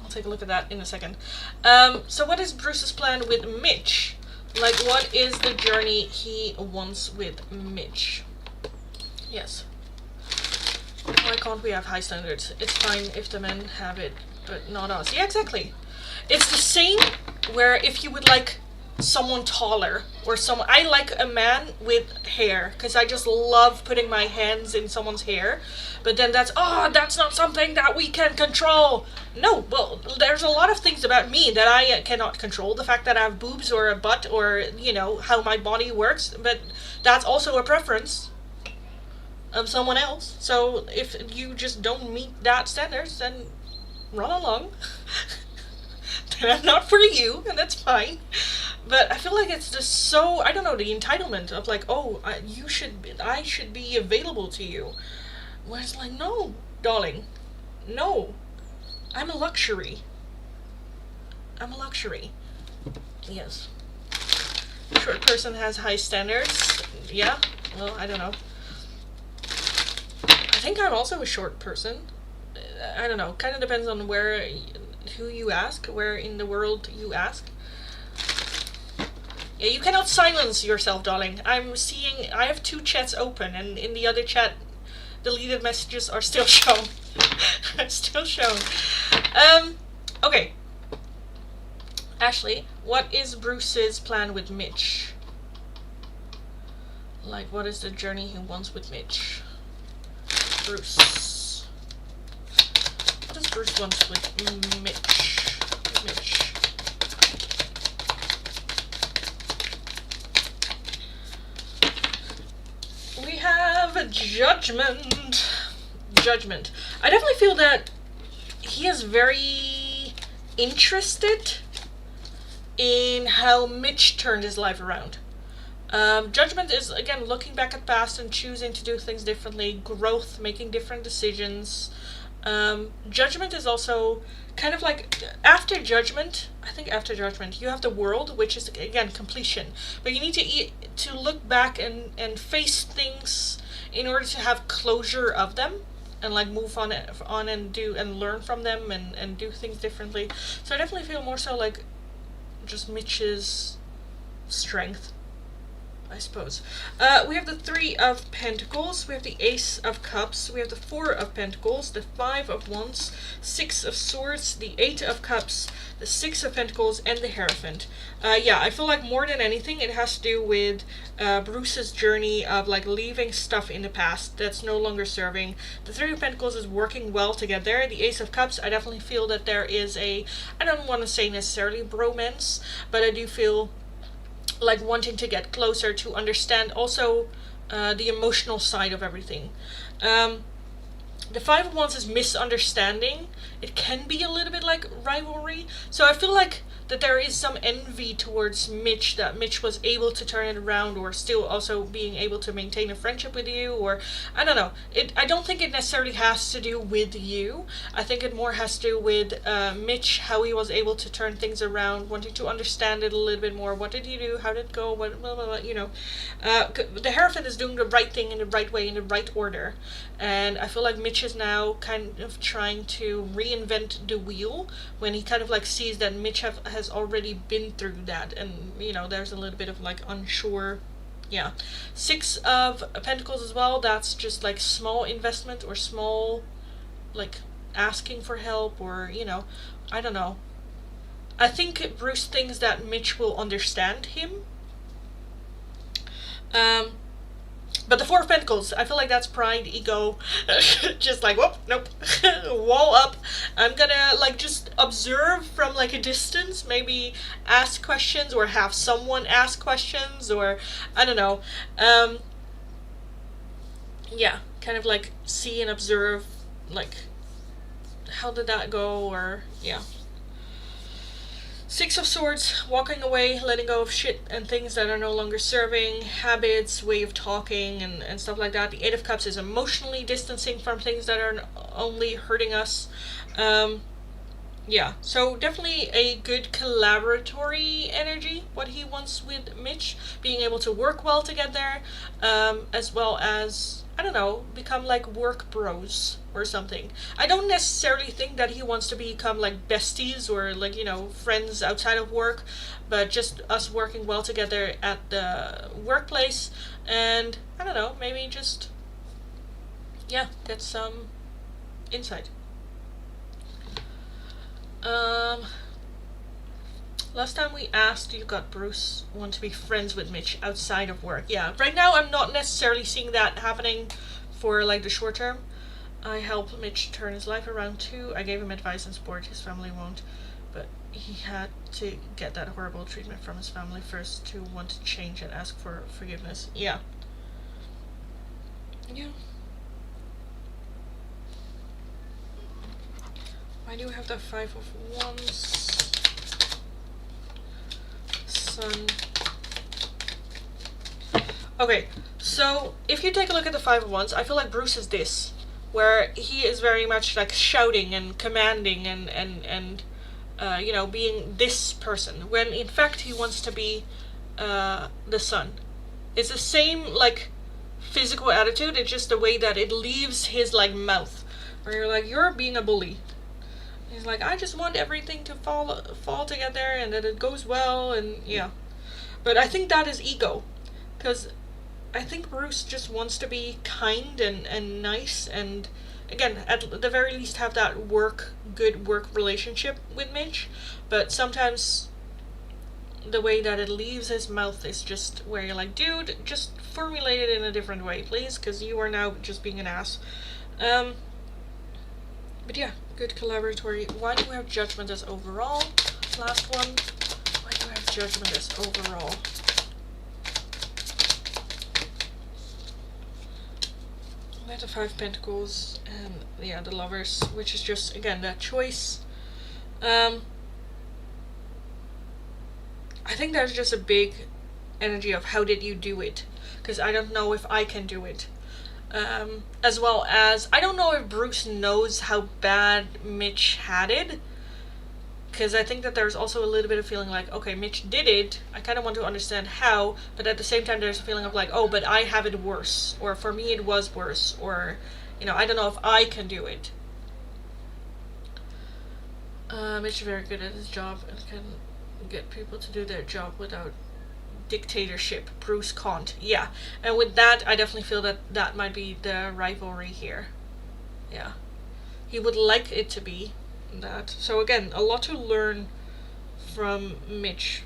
I'll take a look at that in a second. So what is Bruce's plan with Mitch? Like, what is the journey he wants with Mitch? Yes. Why can't we have high standards? It's fine if the men have it, but not us. Yeah, exactly. It's the same where if you would like someone taller or someone... I like a man with hair because I just love putting my hands in someone's hair. But then that's not something that we can control. No, well, there's a lot of things about me that I cannot control. The fact that I have boobs or a butt or, you know, how my body works. But that's also a preference of someone else. So if you just don't meet that standards, then run along. Then I'm not for you, and that's fine. But I feel like it's just so, I don't know, the entitlement of like, oh, I should be available to you. Where it's like, no, darling, no, I'm a luxury. I'm a luxury. Yes. Short person has high standards. Yeah. Well, I don't know. I think I'm also a short person. I don't know. Kind of depends on who you ask, where in the world you ask. Yeah, you cannot silence yourself, darling. I have 2 chats open, and in the other chat, deleted messages are still shown. Are still shown. Okay. Ashley, what is Bruce's plan with Mitch? Like, what is the journey he wants with Mitch? Bruce. What does Bruce want with Mitch? We have a judgment. I definitely feel that he is very interested in how Mitch turned his life around. Judgment is, again, looking back at past and choosing to do things differently, growth, making different decisions. Judgment is also kind of like, after Judgment, you have the World, which is, again, completion. But you need to look back and face things in order to have closure of them. And like move on and do and learn from them and do things differently. So I definitely feel more so like just Mitch's strength, I suppose. We have the 3 of Pentacles, we have the Ace of Cups, we have the 4 of Pentacles, the 5 of Wands, 6 of Swords, the 8 of Cups, the 6 of Pentacles, and the Hierophant. Yeah, I feel like more than anything it has to do with Bruce's journey of like leaving stuff in the past that's no longer serving. The 3 of Pentacles is working well together. The Ace of Cups, I definitely feel that there is I don't want to say necessarily bromance, but I do feel like wanting to get closer to understand also the emotional side of everything. The 5 of Wands is misunderstanding. It can be a little bit like rivalry. So I feel like that there is some envy towards Mitch, that Mitch was able to turn it around or still also being able to maintain a friendship with you, or I don't know. I don't think it necessarily has to do with you. I think it more has to do with Mitch, how he was able to turn things around, wanting to understand it a little bit more. What did you do? How did it go? What, blah, blah, blah, you know. The Hierophant is doing the right thing in the right way, in the right order. And I feel like Mitch is now kind of trying to reinvent the wheel when he kind of like sees that Mitch has already been through that, and you know there's a little bit of like unsure. Yeah. 6 of Pentacles as well, that's just like small investment or small like asking for help, or you know, I don't know. I think Bruce thinks that Mitch will understand him. But the Four of Pentacles, I feel like that's pride, ego, just like, whoop, nope, wall up. I'm gonna like just observe from like a distance, maybe ask questions or have someone ask questions, or I don't know. Yeah, kind of like see and observe, like, how did that go, or yeah. Six of Swords, walking away, letting go of shit and things that are no longer serving, habits, way of talking, and stuff like that. The Eight of Cups is emotionally distancing from things that are only hurting us. Yeah, so definitely a good collaboratory energy, what he wants with Mitch, being able to work well together, as well as, I don't know, become like work bros or something. I don't necessarily think that he wants to become like besties or like, you know, friends outside of work, but just us working well together at the workplace, and I don't know, maybe just, yeah, get some insight. Last time we asked, you got Bruce want to be friends with Mitch outside of work. Yeah, right now I'm not necessarily seeing that happening for like the short term. I helped Mitch turn his life around too. I gave him advice and support. His family won't, but he had to get that horrible treatment from his family first to want to change and ask for forgiveness. Yeah. Yeah. Why do we have the Five of Wands? Sun. Okay, so if you take a look at the Five of Wands, I feel like Bruce is this, where he is very much like shouting and commanding and you know, being this person, when in fact he wants to be the Sun. It's the same like physical attitude, it's just the way that it leaves his like mouth, where you're like, you're being a bully. He's like, I just want everything to fall together and that it goes well, and yeah. But I think that is ego, because I think Bruce just wants to be kind and nice, and again, at the very least have that good work relationship with Mitch. But sometimes the way that it leaves his mouth is just where you're like, dude, just formulate it in a different way, please, because you are now just being an ass. But yeah, good collaboratory. Why do we have Judgment as overall? Last one. Why do we have Judgment as overall? We have the Five Pentacles and yeah, the Lovers, which is just again that choice. I think there's just a big energy of how did you do it? Because I don't know if I can do it. As well as, I don't know if Bruce knows how bad Mitch had it, because I think that there's also a little bit of feeling like, okay, Mitch did it, I kind of want to understand how, but at the same time there's a feeling of like, oh, but I have it worse, or for me it was worse, or, you know, I don't know if I can do it. Mitch is very good at his job and can get people to do their job without dictatorship. Bruce can't. Yeah, and with that I definitely feel that that might be the rivalry here. Yeah, he would like it to be that. So again, a lot to learn from Mitch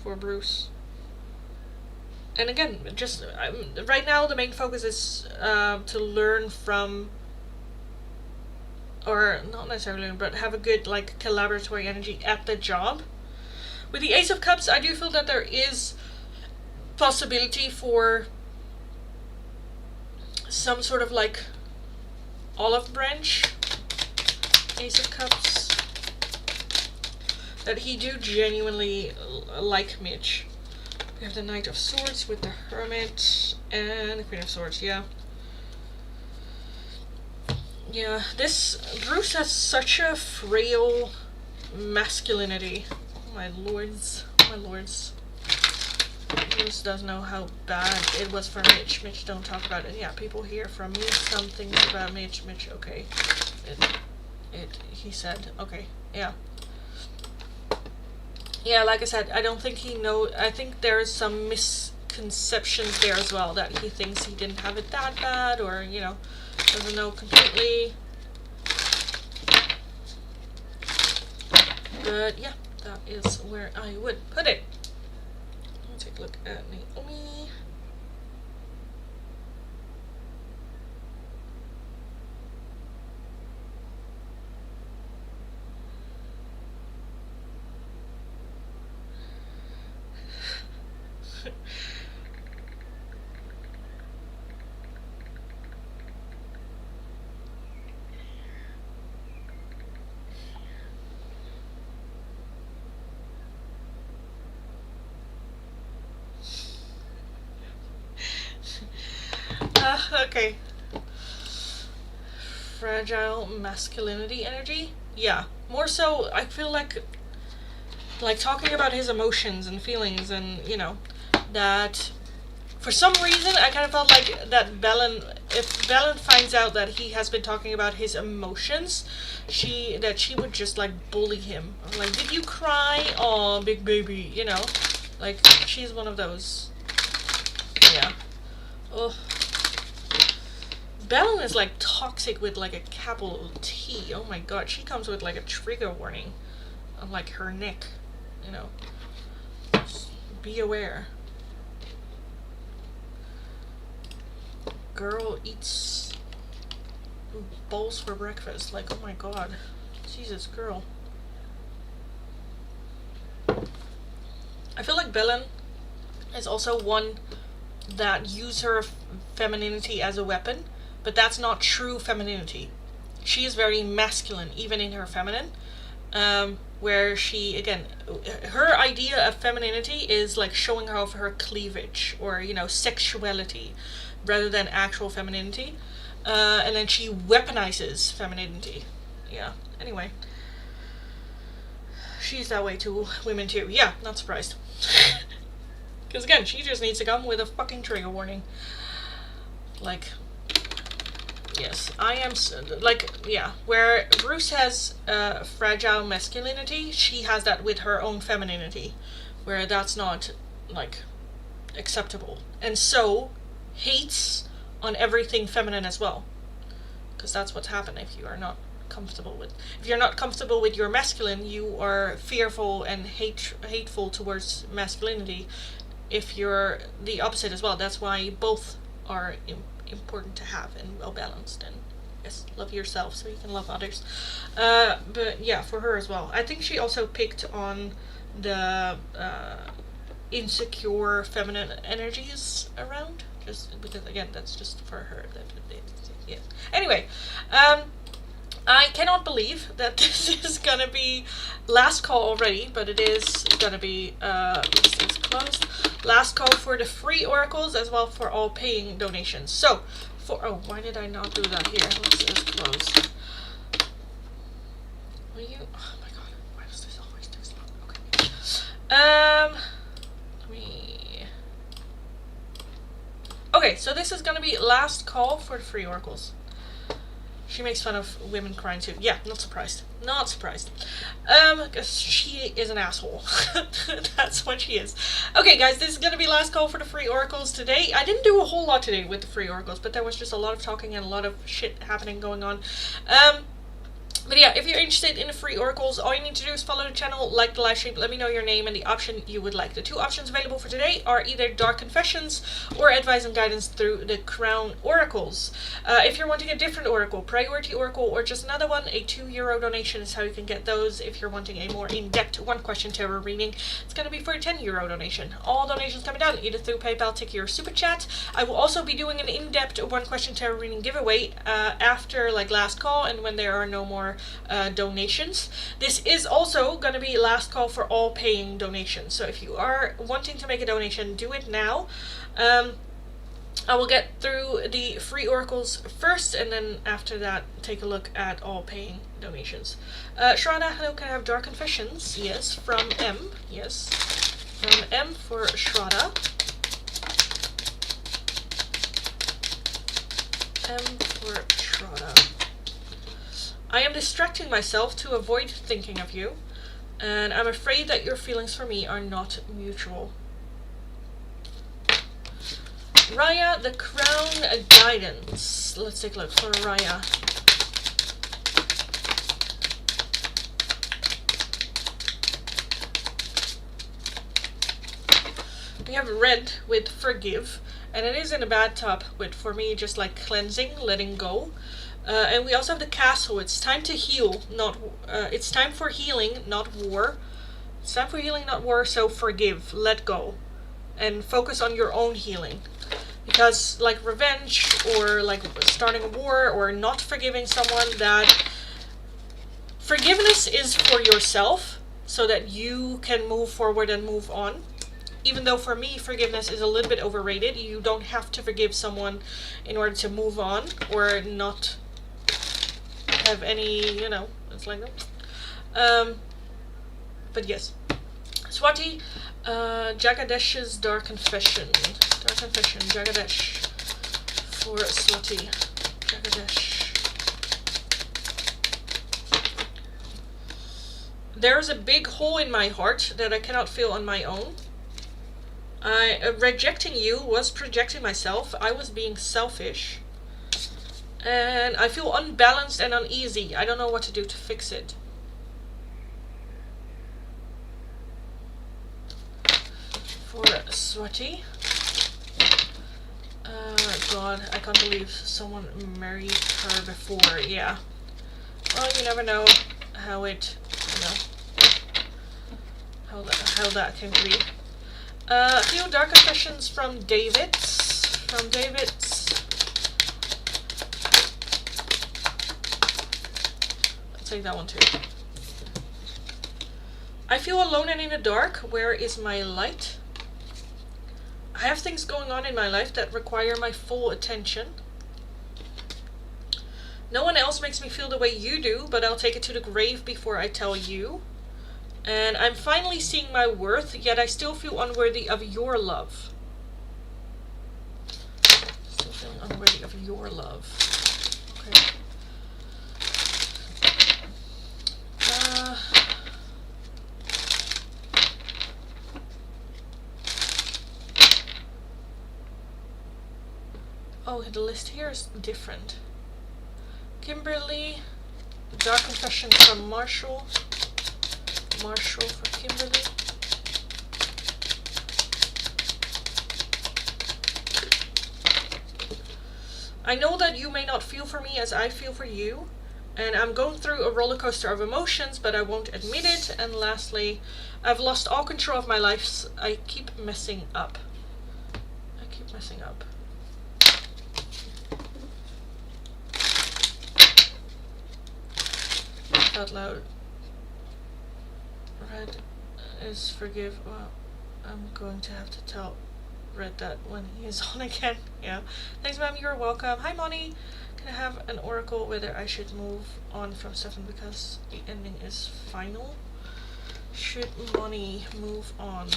for Bruce. And again, just right now the main focus is to learn from, or not necessarily learn, but have a good like collaboratory energy at the job. With the Ace of Cups, I do feel that there is possibility for some sort of like olive branch. Ace of Cups. That he do genuinely like Mitch. We have the Knight of Swords with the Hermit and the Queen of Swords, yeah. Yeah, this Bruce has such a frail masculinity. My lords, my lords. Bruce doesn't know how bad it was for Mitch. Mitch don't talk about it. Yeah, people hear from me some things about Mitch. Mitch, okay. He said, okay, yeah. Yeah, like I said, I don't think he knows. I think there's some misconceptions there as well, that he thinks he didn't have it that bad, or, you know, doesn't know completely. But yeah, that is where I would put it. Let's take a look at Naomi. Okay. Fragile masculinity energy? Yeah. More so, I feel like talking about his emotions and feelings and, you know, that for some reason I kind of felt like that if Belen finds out that he has been talking about his emotions, she would just like bully him. Like, did you cry? Oh, big baby, you know? Like, she's one of those. Yeah. Ugh. Belen is like toxic with like a capital T. Oh my god, she comes with like a trigger warning on like her neck, you know. Just be aware. Girl eats bowls for breakfast. Like, oh my god. Jesus, girl. I feel like Belen is also one that use her femininity as a weapon, but that's not true femininity. She is very masculine, even in her feminine. Where she, again, her idea of femininity is like showing off her cleavage or, you know, sexuality rather than actual femininity. And then she weaponizes femininity. Yeah, anyway. She's that way to women too. Yeah, not surprised. Because again, she just needs to come with a fucking trigger warning. Like, yes, I am, like, yeah, where Bruce has fragile masculinity, she has that with her own femininity, where that's not, like, acceptable. And so, hates on everything feminine as well. Because that's what's happened if you are not comfortable with, if you're not comfortable with your masculine, you are fearful and hateful towards masculinity. If you're the opposite as well, that's why both are important to have and well balanced. And yes, love yourself so you can love others. But yeah, for her as well, I think she also picked on the insecure feminine energies around, just because again that's just for her. Yeah. Anyway, I cannot believe that this is gonna be last call already, but it is gonna be this is closed. Last call for the free oracles as well for all paying donations. So for, oh, why did I not do that here? This is closed. Will you, oh my god, why does this always do so long? Okay. Let me, okay, so this is gonna be last call for the free oracles. She makes fun of women crying too. Yeah, not surprised. Not surprised. Because she is an asshole. That's what she is. Okay, guys, this is going to be last call for the free oracles today. I didn't do a whole lot today with the free oracles, but there was just a lot of talking and a lot of shit happening going on. But yeah, if you're interested in the free oracles, all you need to do is follow the channel, like the live stream, let me know your name and the option you would like. The two options available for today are either Dark Confessions or Advice and Guidance through the Crown Oracles. If you're wanting a different oracle, Priority Oracle, or just another one, a €2 donation is how you can get those. If you're wanting a more in-depth one-question tarot reading, it's going to be for a €10 donation. All donations coming down either through PayPal, Tiki, or Super Chat. I will also be doing an in-depth one-question tarot reading giveaway after like last call and when there are no more donations. This is also going to be last call for all paying donations, so if you are wanting to make a donation, do it now. I will get through the free oracles first, and then after that take a look at all paying donations. Shraddha, hello, can I have Dark Confessions? Yes, from M. Yes, from M for Shraddha. M for Shraddha. I am distracting myself to avoid thinking of you, and I'm afraid that your feelings for me are not mutual. Raya, the Crown Guidance. Let's take a look for Raya. We have red with forgive, and it is in a bathtub with, for me, just like cleansing, letting go. And we also have the castle. It's time to heal, not it's time for healing, not war. It's time for healing, not war. So forgive, let go, and focus on your own healing. Because like revenge or like starting a war or not forgiving someone, that forgiveness is for yourself so that you can move forward and move on. even though for me forgiveness is a little bit overrated. You don't have to forgive someone in order to move on or not have any, you know, it's like that. But yes. Swati, Jagadesh's Dark Confession. Dark Confession, Jagadesh. For Swati. Jagadesh. There's a big hole in my heart that I cannot fill on my own. Rejecting you was projecting myself. I was being selfish. And I feel unbalanced and uneasy. I don't know what to do to fix it. For Swati. God, I can't believe someone married her before. Yeah. Well, you never know how it, you know, how that came to be. A few dark confessions from David. From David. Let's take that one too. I feel alone and in the dark. Where is my light? I have things going on in my life that require my full attention. No one else makes me feel the way you do, but I'll take it to the grave before I tell you. And I'm finally seeing my worth, yet I still feel unworthy of your love. Still feeling unworthy of your love. Okay. Oh, the list here is different. Kimberly, Dark Confession from Marshall. Marshall for Kimberly. I know that you may not feel for me as I feel for you, and I'm going through a roller coaster of emotions, but I won't admit it. And lastly, I've lost all control of my life. I keep messing up. I keep messing up. Out loud. Red is forgive. Well, I'm going to have to tell Red that when he is on again. Yeah. Thanks, ma'am. You're welcome. Hi, Moni. Can I have an oracle whether I should move on from Stefan because the ending is final? Should Moni move on?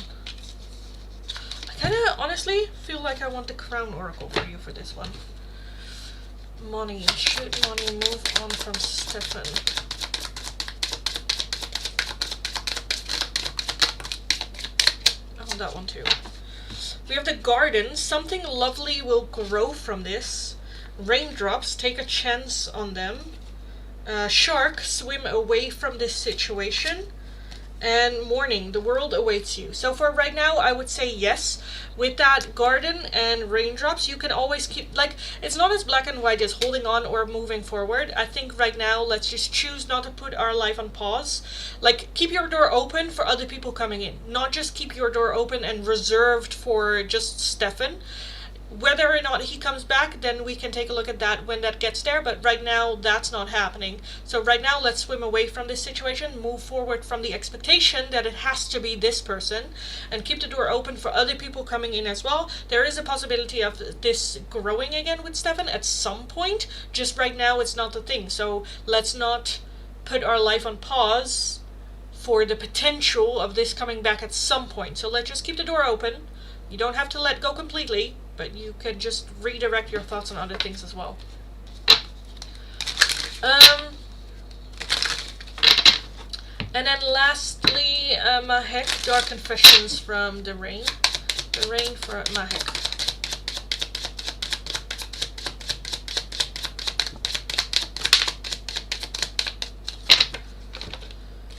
I kind of honestly feel like I want the crown oracle for you for this one. Moni. Should Moni move on from Stefan? That one too. We have the garden. Something lovely will grow from this. Raindrops, take a chance on them. Shark, swim away from this situation. And morning, the world awaits you. So for right now, I would say yes. With that garden and raindrops, you can always keep, like, it's not as black and white as holding on or moving forward. I think right now, let's just choose not to put our life on pause. Like, keep your door open for other people coming in. Not just keep your door open and reserved for just Stefan. Whether or not he comes back, then we can take a look at that when that gets there, but right now that's not happening. So right now let's swim away from this situation, move forward from the expectation that it has to be this person, and keep the door open for other people coming in as well. There is a possibility of this growing again with Stefan at some point, just right now it's not the thing. So let's not put our life on pause for the potential of this coming back at some point. So let's just keep the door open. You don't have to let go completely, but you can just redirect your thoughts on other things as well. And then lastly, Mahek, Dark Confessions from the Rain. The Rain for Mahek.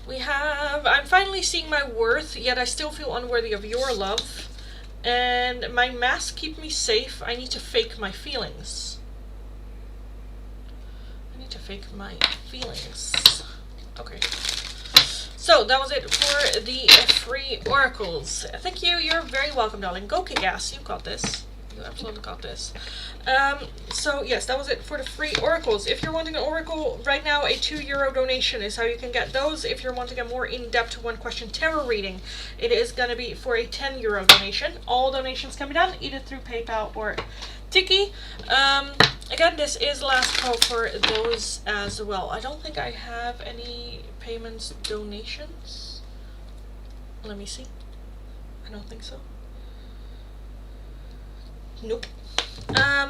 We have, I'm finally seeing my worth, yet I still feel unworthy of your love. And my masks keep me safe. I need to fake my feelings. I need to fake my feelings. Okay. So that was it for the free oracles. Thank you. You're very welcome, darling. Go kick ass. You got this. You absolutely got this. So yes, that was it for the free oracles. If you're wanting an oracle right now, a €2 donation is how you can get those. If you're wanting a more in-depth one-question tarot reading, it is going to be for a €10 donation. All donations can be done either through PayPal or Tiki. Again, this is last call for those as well. I don't think I have any payments donations. Let me see. I don't think so. Nope.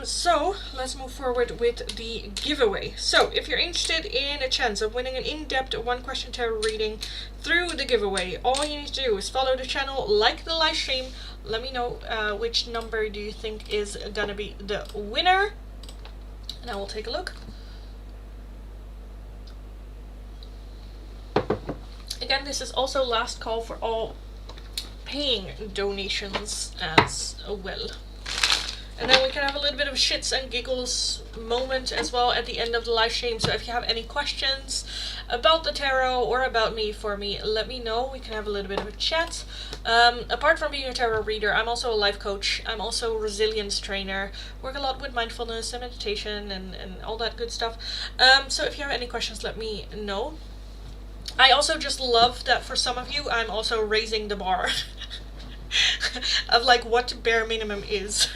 So let's move forward with the giveaway. So if you're interested in a chance of winning an in-depth one-question tarot reading through the giveaway, all you need to do is follow the channel, like the live stream, let me know which number do you think is gonna be the winner, and I will take a look. Again, this is also last call for all paying donations as well. And then we can have a little bit of shits and giggles moment as well at the end of the live stream. So if you have any questions about the tarot or about me, let me know. We can have a little bit of a chat. Apart from being a tarot reader, I'm also a life coach. I'm also a resilience trainer. Work a lot with mindfulness and meditation and all that good stuff. So if you have any questions, let me know. I also just love that for some of you, I'm also raising the bar of like what bare minimum is,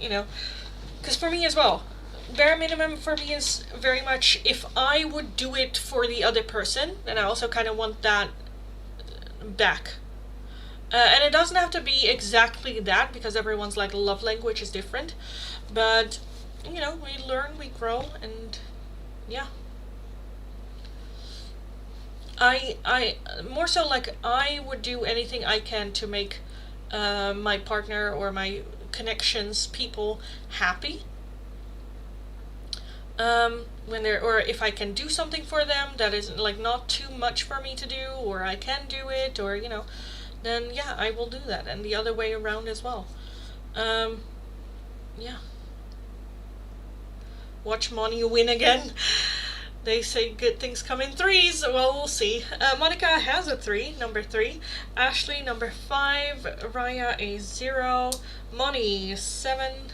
you know, because for me as well, bare minimum for me is very much if I would do it for the other person, then I also kind of want that back. And it doesn't have to be exactly that because everyone's like love language is different, but you know, we learn, we grow, and yeah. I more so like I would do anything I can to make my partner or my connections, people happy. When they're, or if I can do something for them that is like not too much for me to do, or I can do it, or you know, then yeah, I will do that, and the other way around as well. Yeah. Watch money win again. They say good things come in threes. Well, we'll see. Monica has a 3, number 3. Ashley, number 5. Raya, a 0. Moni, 7.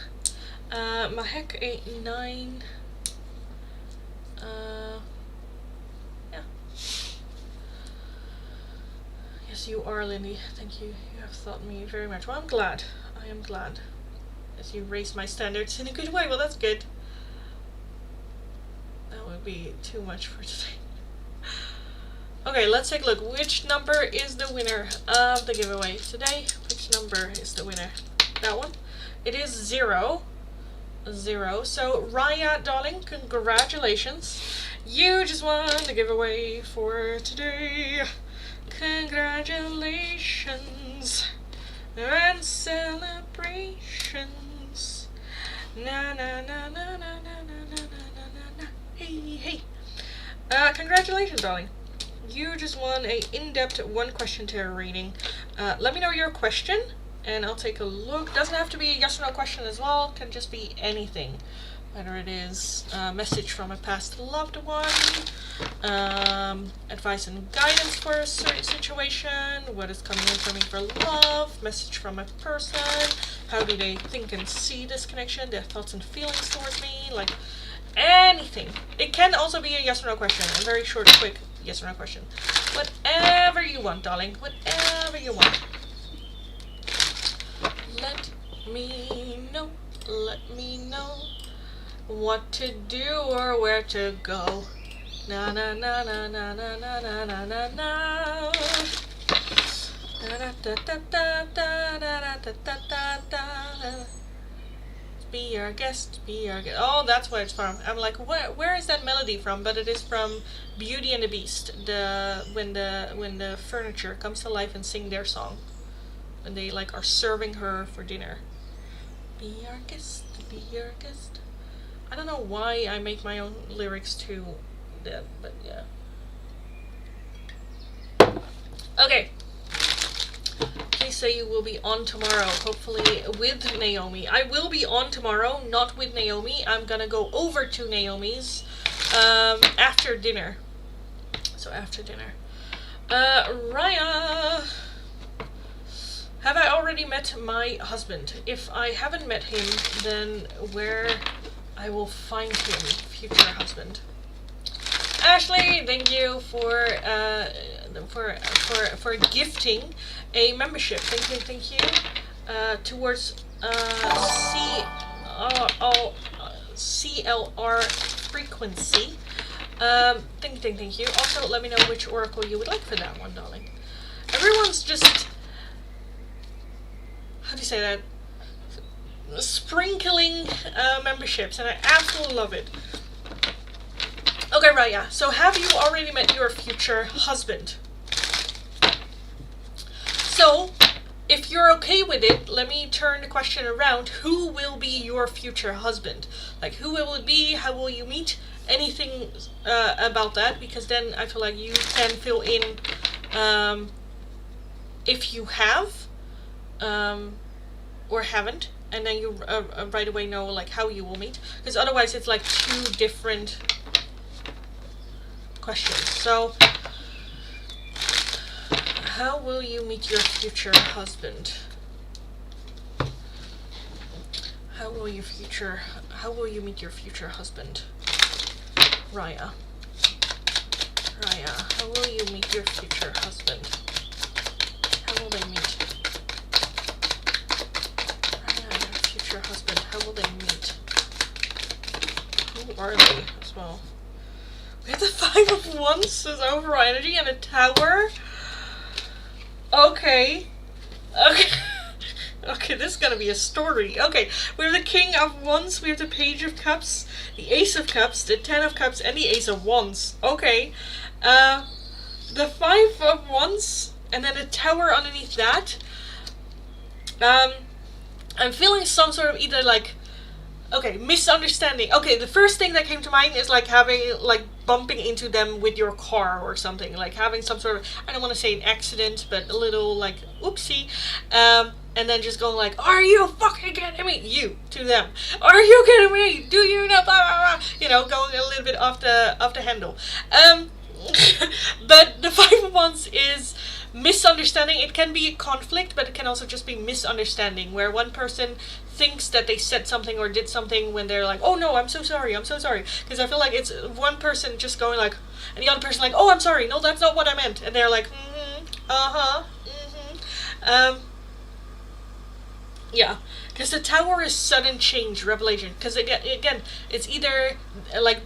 Mahek, a 9. Yeah. Yes, you are, Lindy. Thank you. You have taught me very much. Well, I'm glad. I am glad. As you raise my standards in a good way. Well, that's good. That would be too much for today. Okay, let's take a look. Which number is the winner of the giveaway today? Which number is the winner? That one? It is 0. 0. So, Raya, darling, congratulations. You just won the giveaway for today. Congratulations and celebrations. Na na na na na na na na na na. Hey, hey. Congratulations, darling. You just won a in-depth one-question tarot reading. Let me know your question, and I'll take a look. Doesn't have to be a yes or no question as well. Can just be anything. Whether it is a message from a past loved one, advice and guidance for a certain situation, what is coming in for me for love, message from a person, how do they think and see this connection, their thoughts and feelings towards me, like anything. It can also be a yes or no question, a very short, quick yes or no question. Whatever you want, darling, whatever you want. Let me know what to do or where to go. Na na na na na na na na na na na. Be our guest, be our guest. Oh, that's where it's from. I'm like, where is that melody from? But it is from Beauty and the Beast. When the furniture comes to life and sing their song, when they like are serving her for dinner. Be our guest, be our guest. I don't know why I make my own lyrics to that, but yeah. Okay. Please say you will be on tomorrow, hopefully with Naomi. I will be on tomorrow, not with Naomi. I'm gonna go over to Naomi's after dinner. So after dinner. Raya. Have I already met my husband? If I haven't met him, then where I will find him, future husband. Ashley, thank you for gifting a membership. Thank you. Towards CLR frequency. Thank you. Also, let me know which oracle you would like for that one, darling. Everyone's just, how do you say that? Sprinkling memberships, and I absolutely love it. Okay, right, yeah. So have you already met your future husband? So, if you're okay with it, let me turn the question around. Who will be your future husband? Like, who will it be? How will you meet? Anything about that? Because then I feel like you can fill in if you have or haven't. And then you right away know like how you will meet. Because otherwise it's like two different questions. So, how will you meet your future husband? How will you meet your future husband? Raya, how will you meet your future husband? How will they meet? Raya, your future husband, how will they meet? Who are they as well? We have the 5 of Wands as overall energy and a Tower. Okay. Okay, this is gonna be a story. Okay, we have the King of Wands, we have the Page of Cups, the Ace of Cups, the 10 of Cups, and the Ace of Wands. Okay. The 5 of Wands, and then a Tower underneath that. I'm feeling some sort of either like, okay, misunderstanding. Okay, the first thing that came to mind is like bumping into them with your car or something. Like having some sort of, I don't want to say an accident, but a little like, oopsie. And then just going like, are you fucking kidding me? You, to them. Are you kidding me? Do you know? Blah, blah, blah. You know, going a little bit off the handle. But the 5 of Wands is misunderstanding. It can be a conflict, but it can also just be misunderstanding, where one person thinks that they said something or did something when they're like, oh no, I'm so sorry. Because I feel like it's one person just going like, and the other person like, oh, I'm sorry, no, that's not what I meant. And they're like, yeah, because the Tower is sudden change, revelation. Because again, it's either like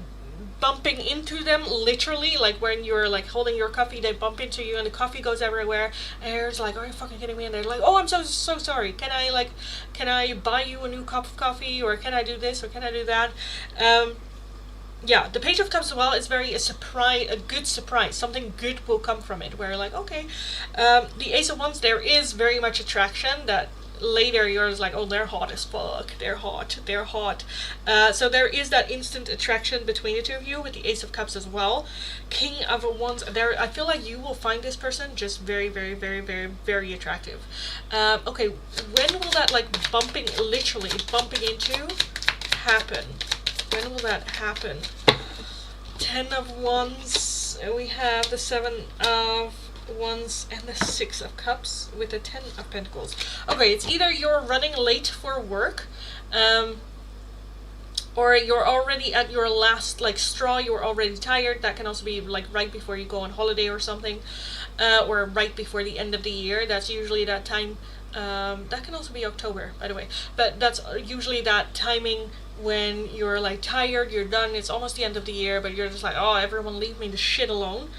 bumping into them literally, like when you're like holding your coffee, they bump into you and the coffee goes everywhere, and it's like, are you fucking kidding me? And they're like, oh, I'm so sorry, can I buy you a new cup of coffee, or can I do this, or can I do that? Yeah, the Page of Cups as well is very a good surprise. Something good will come from it, where like, okay. The Ace of Wands, there is very much attraction that later you're just like, oh, they're hot as fuck, they're hot. So there is that instant attraction between the two of you with the Ace of Cups as well. King of Wands, there, I feel like you will find this person just very, very, very, very, very attractive. Okay, when will that like literally bumping into happen? When will that happen? 10 of Wands, we have the 7 of Wands and the 6 of Cups with the 10 of Pentacles. Okay, it's either you're running late for work, or you're already at your last like straw, you're already tired. That can also be like right before you go on holiday or something, or right before the end of the year. That's usually that time. That can also be October, by the way, but that's usually that timing when you're like tired, you're done, it's almost the end of the year, but you're just like, oh, everyone leave me the shit alone.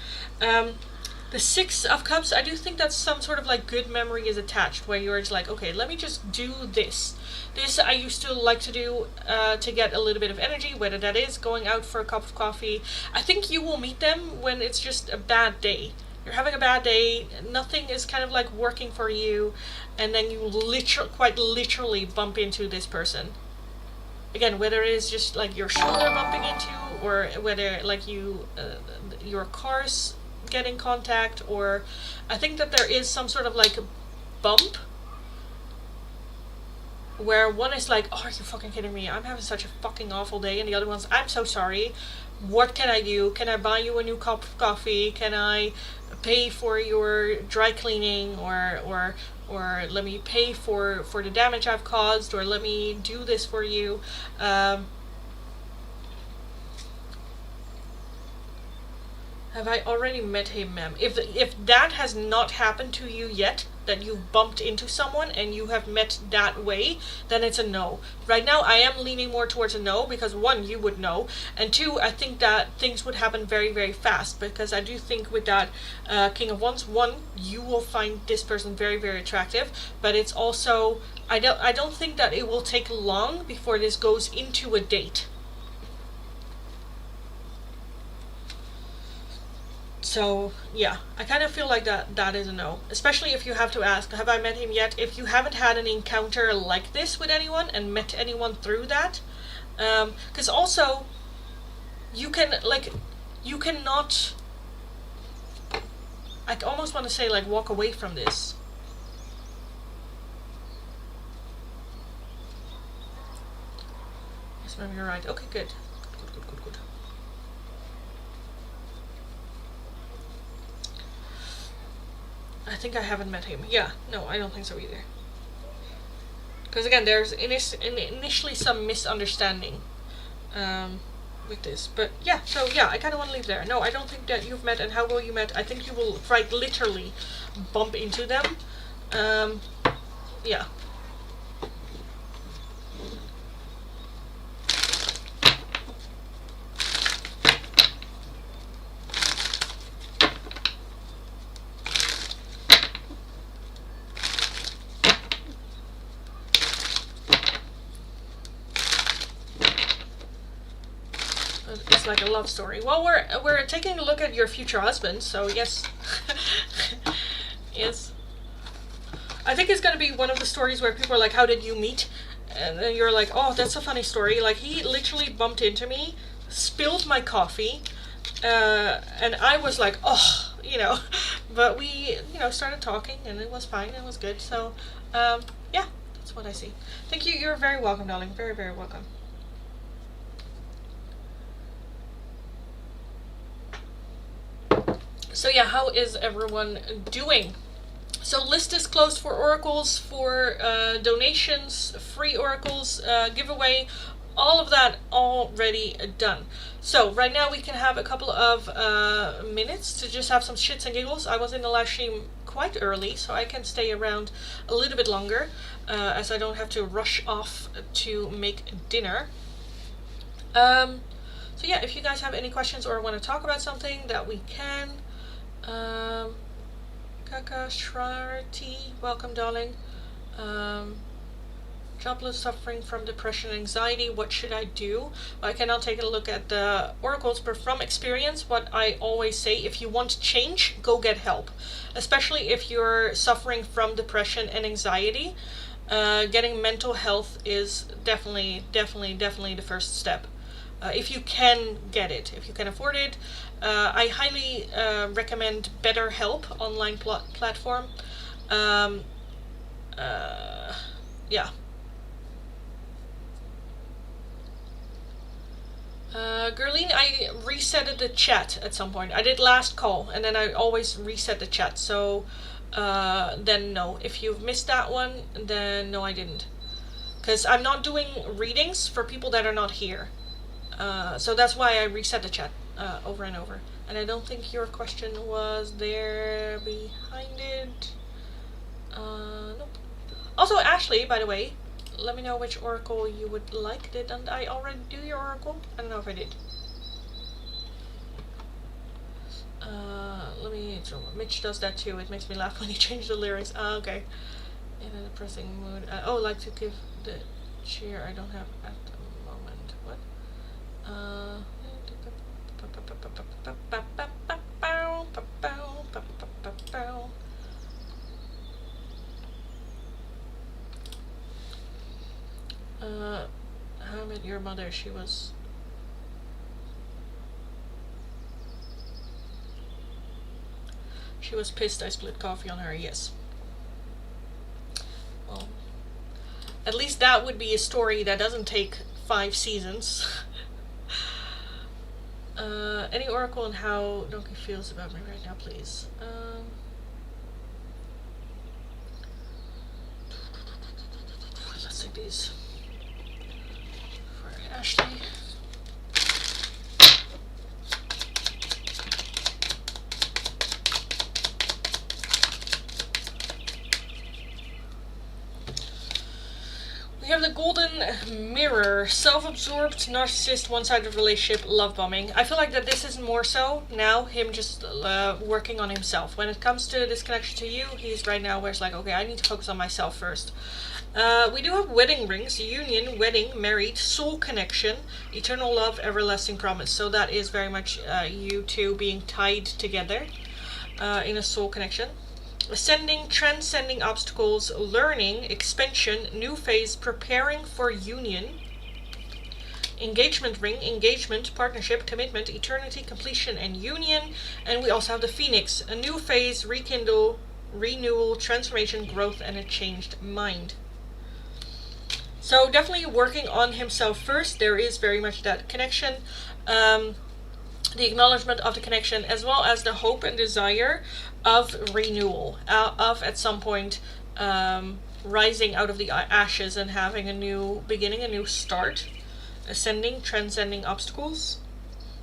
The 6 of Cups, I do think that some sort of like good memory is attached, where you're just like, okay, let me just do this. This I used to like to do to get a little bit of energy, whether that is going out for a cup of coffee. I think you will meet them when it's just a bad day. You're having a bad day, nothing is kind of like working for you, and then you quite literally bump into this person. Again, whether it is just like your shoulder bumping into, or whether like your car's get in contact, or I think that there is some sort of like bump where one is like, oh, are you fucking kidding me? I'm having such a fucking awful day, and the other one's, I'm so sorry. What can I do? Can I buy you a new cup of coffee? Can I pay for your dry cleaning, or or let me pay for the damage I've caused, or let me do this for you. Have I already met him, ma'am? If that has not happened to you yet, that you've bumped into someone and you have met that way, then it's a no. Right now, I am leaning more towards a no, because one, you would know, and two, I think that things would happen very, very fast, because I do think with that King of Wands, one, you will find this person very, very attractive, but it's also, I don't think that it will take long before this goes into a date. So, yeah, I kind of feel like that is a no. Especially if you have to ask, have I met him yet? If you haven't had an encounter like this with anyone and met anyone through that. Because also, you cannot, I almost want to say, like, walk away from this. Yes, ma'am, you're right. Okay, good. Good. I think I haven't met him. Yeah, no, I don't think so either. Because again, there's initially some misunderstanding with this. But yeah, so yeah, I kind of want to leave there. No, I don't think that you've met, and how will you met? I think you will quite literally bump into them. Yeah. It's like a love story. Well, we're taking a look at your future husband, so yes. Yes. I think it's gonna be one of the stories where people are like, how did you meet? And then you're like, oh, that's a funny story. Like, he literally bumped into me, spilled my coffee, and I was like, oh, but we, started talking, and it was fine, it was good. So, yeah, that's what I see. Thank you, you're very welcome, darling. Very, very welcome. So yeah, how is everyone doing? So list is closed for oracles, for donations, free oracles, giveaway, all of that already done. So right now we can have a couple of minutes to just have some shits and giggles. I was in the live stream quite early, so I can stay around a little bit longer, as I don't have to rush off to make dinner. So yeah, if you guys have any questions or want to talk about something, that we can. Kaka Shrarti, welcome, darling. Jobless, suffering from depression and anxiety, what should I do? I can now take a look at the oracles, but from experience, what I always say, if you want change, go get help. Especially if you're suffering from depression and anxiety, getting mental health is definitely the first step. If you can get it, if you can afford it. I highly recommend BetterHelp online platform. Yeah. Gerline, I resetted the chat at some point. I did last call, and then I always reset the chat. So then no. If you've missed that one, then no, I didn't. Because I'm not doing readings for people that are not here. So that's why I reset the chat over and over. And I don't think your question was there behind it. Nope. Also, Ashley, by the way, let me know which oracle you would like. Didn't I already do your oracle? I don't know if I did. Mitch does that too. It makes me laugh when he changes the lyrics. Okay. In a depressing mood. Like to give the cheer I don't have at the moment. What? How I Met Your Mother, she was pissed I split coffee on her. Yes. Well, at least that would be a story that doesn't take 5 seasons. Any oracle on how Donkey feels about me right now, please. these for Ashley. We have the golden mirror, self-absorbed, narcissist, one-sided relationship, love bombing. I feel like that this is more so now him just working on himself. When it comes to this connection to you, he's right now where it's like, okay, I need to focus on myself first. We do have wedding rings, union, wedding, married, soul connection, eternal love, everlasting promise. So that is very much you two being tied together in a soul connection. Ascending, transcending obstacles, learning, expansion, new phase, preparing for union. Engagement ring, engagement, partnership, commitment, eternity, completion, and union. And we also have the Phoenix, a new phase, rekindle, renewal, transformation, growth, and a changed mind. So definitely working on himself first. There is very much that connection. The acknowledgement of the connection, as well as the hope and desire of renewal, of at some point rising out of the ashes and having a new beginning, a new start. Ascending, transcending obstacles.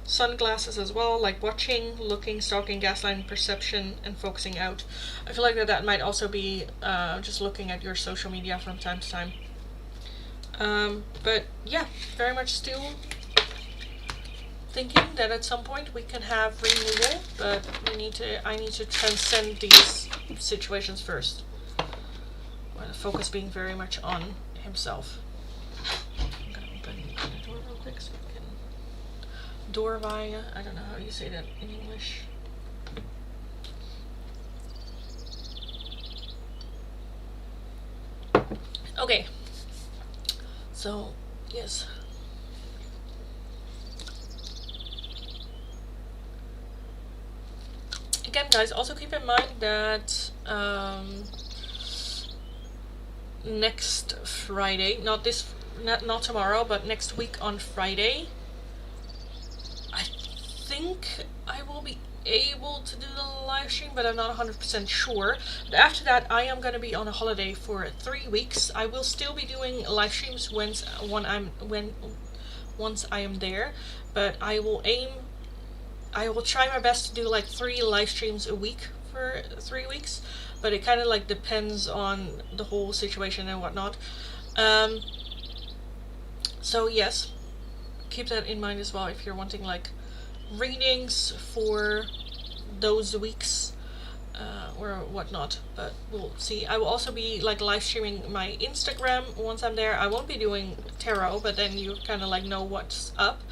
Sunglasses as well, like watching, looking, stalking, gaslighting, perception, and focusing out. I feel like that might also be just looking at your social media from time to time. But yeah, very much still thinking that at some point we can have renewal, but I need to transcend these situations first. With the focus being very much on himself. I'm gonna open the door real quick so we can door via, I don't know how you say that in English. Okay. So yes. Again, guys, also keep in mind that next Friday, not tomorrow, but next week on Friday, I think I will be able to do the live stream, but I'm not 100% sure. But after that, I am going to be on a holiday for 3 weeks. I will still be doing live streams once I am there, but I will try my best to do like 3 live streams a week for 3 weeks, but it kind of like depends on the whole situation and whatnot. So yes, keep that in mind as well if you're wanting like readings for those weeks or whatnot, but we'll see. I will also be like live streaming my Instagram once I'm there. I won't be doing tarot, but then you kind of like know what's up.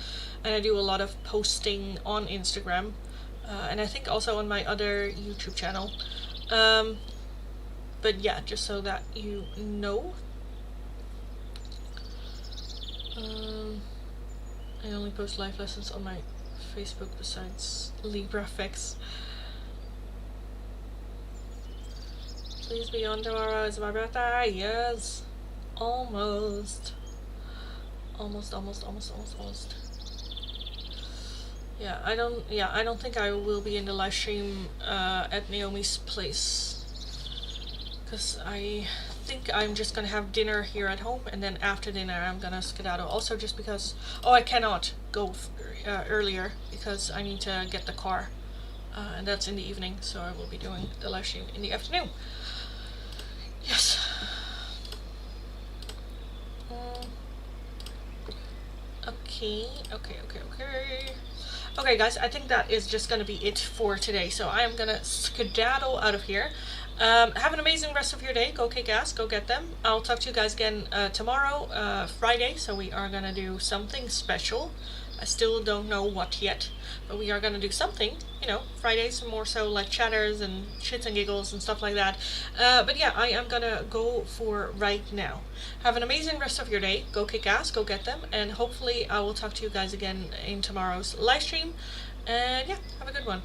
And I do a lot of posting on Instagram, and I think also on my other YouTube channel. But yeah, just so that you know. I only post live lessons on my Facebook besides LibraFX. Please be on tomorrow. It's my birthday. Yes. Almost. Almost. Yeah, I don't think I will be in the live stream at Naomi's place, because I think I'm just gonna have dinner here at home, and then after dinner I'm gonna skedaddle. Also just because, I cannot go earlier because I need to get the car, and that's in the evening, so I will be doing the live stream in the afternoon. Yes. Okay. Okay, guys, I think that is just gonna be it for today. So I am gonna skedaddle out of here. Have an amazing rest of your day. Go kick ass. Go get them. I'll talk to you guys again tomorrow, Friday. So we are gonna do something special. I still don't know what yet, but we are gonna do something. You know, Fridays more so like chatters and shits and giggles and stuff like that. But yeah, I am gonna go for right now. Have an amazing rest of your day. Go kick ass. Go get them. And hopefully I will talk to you guys again in tomorrow's live stream. And yeah, have a good one.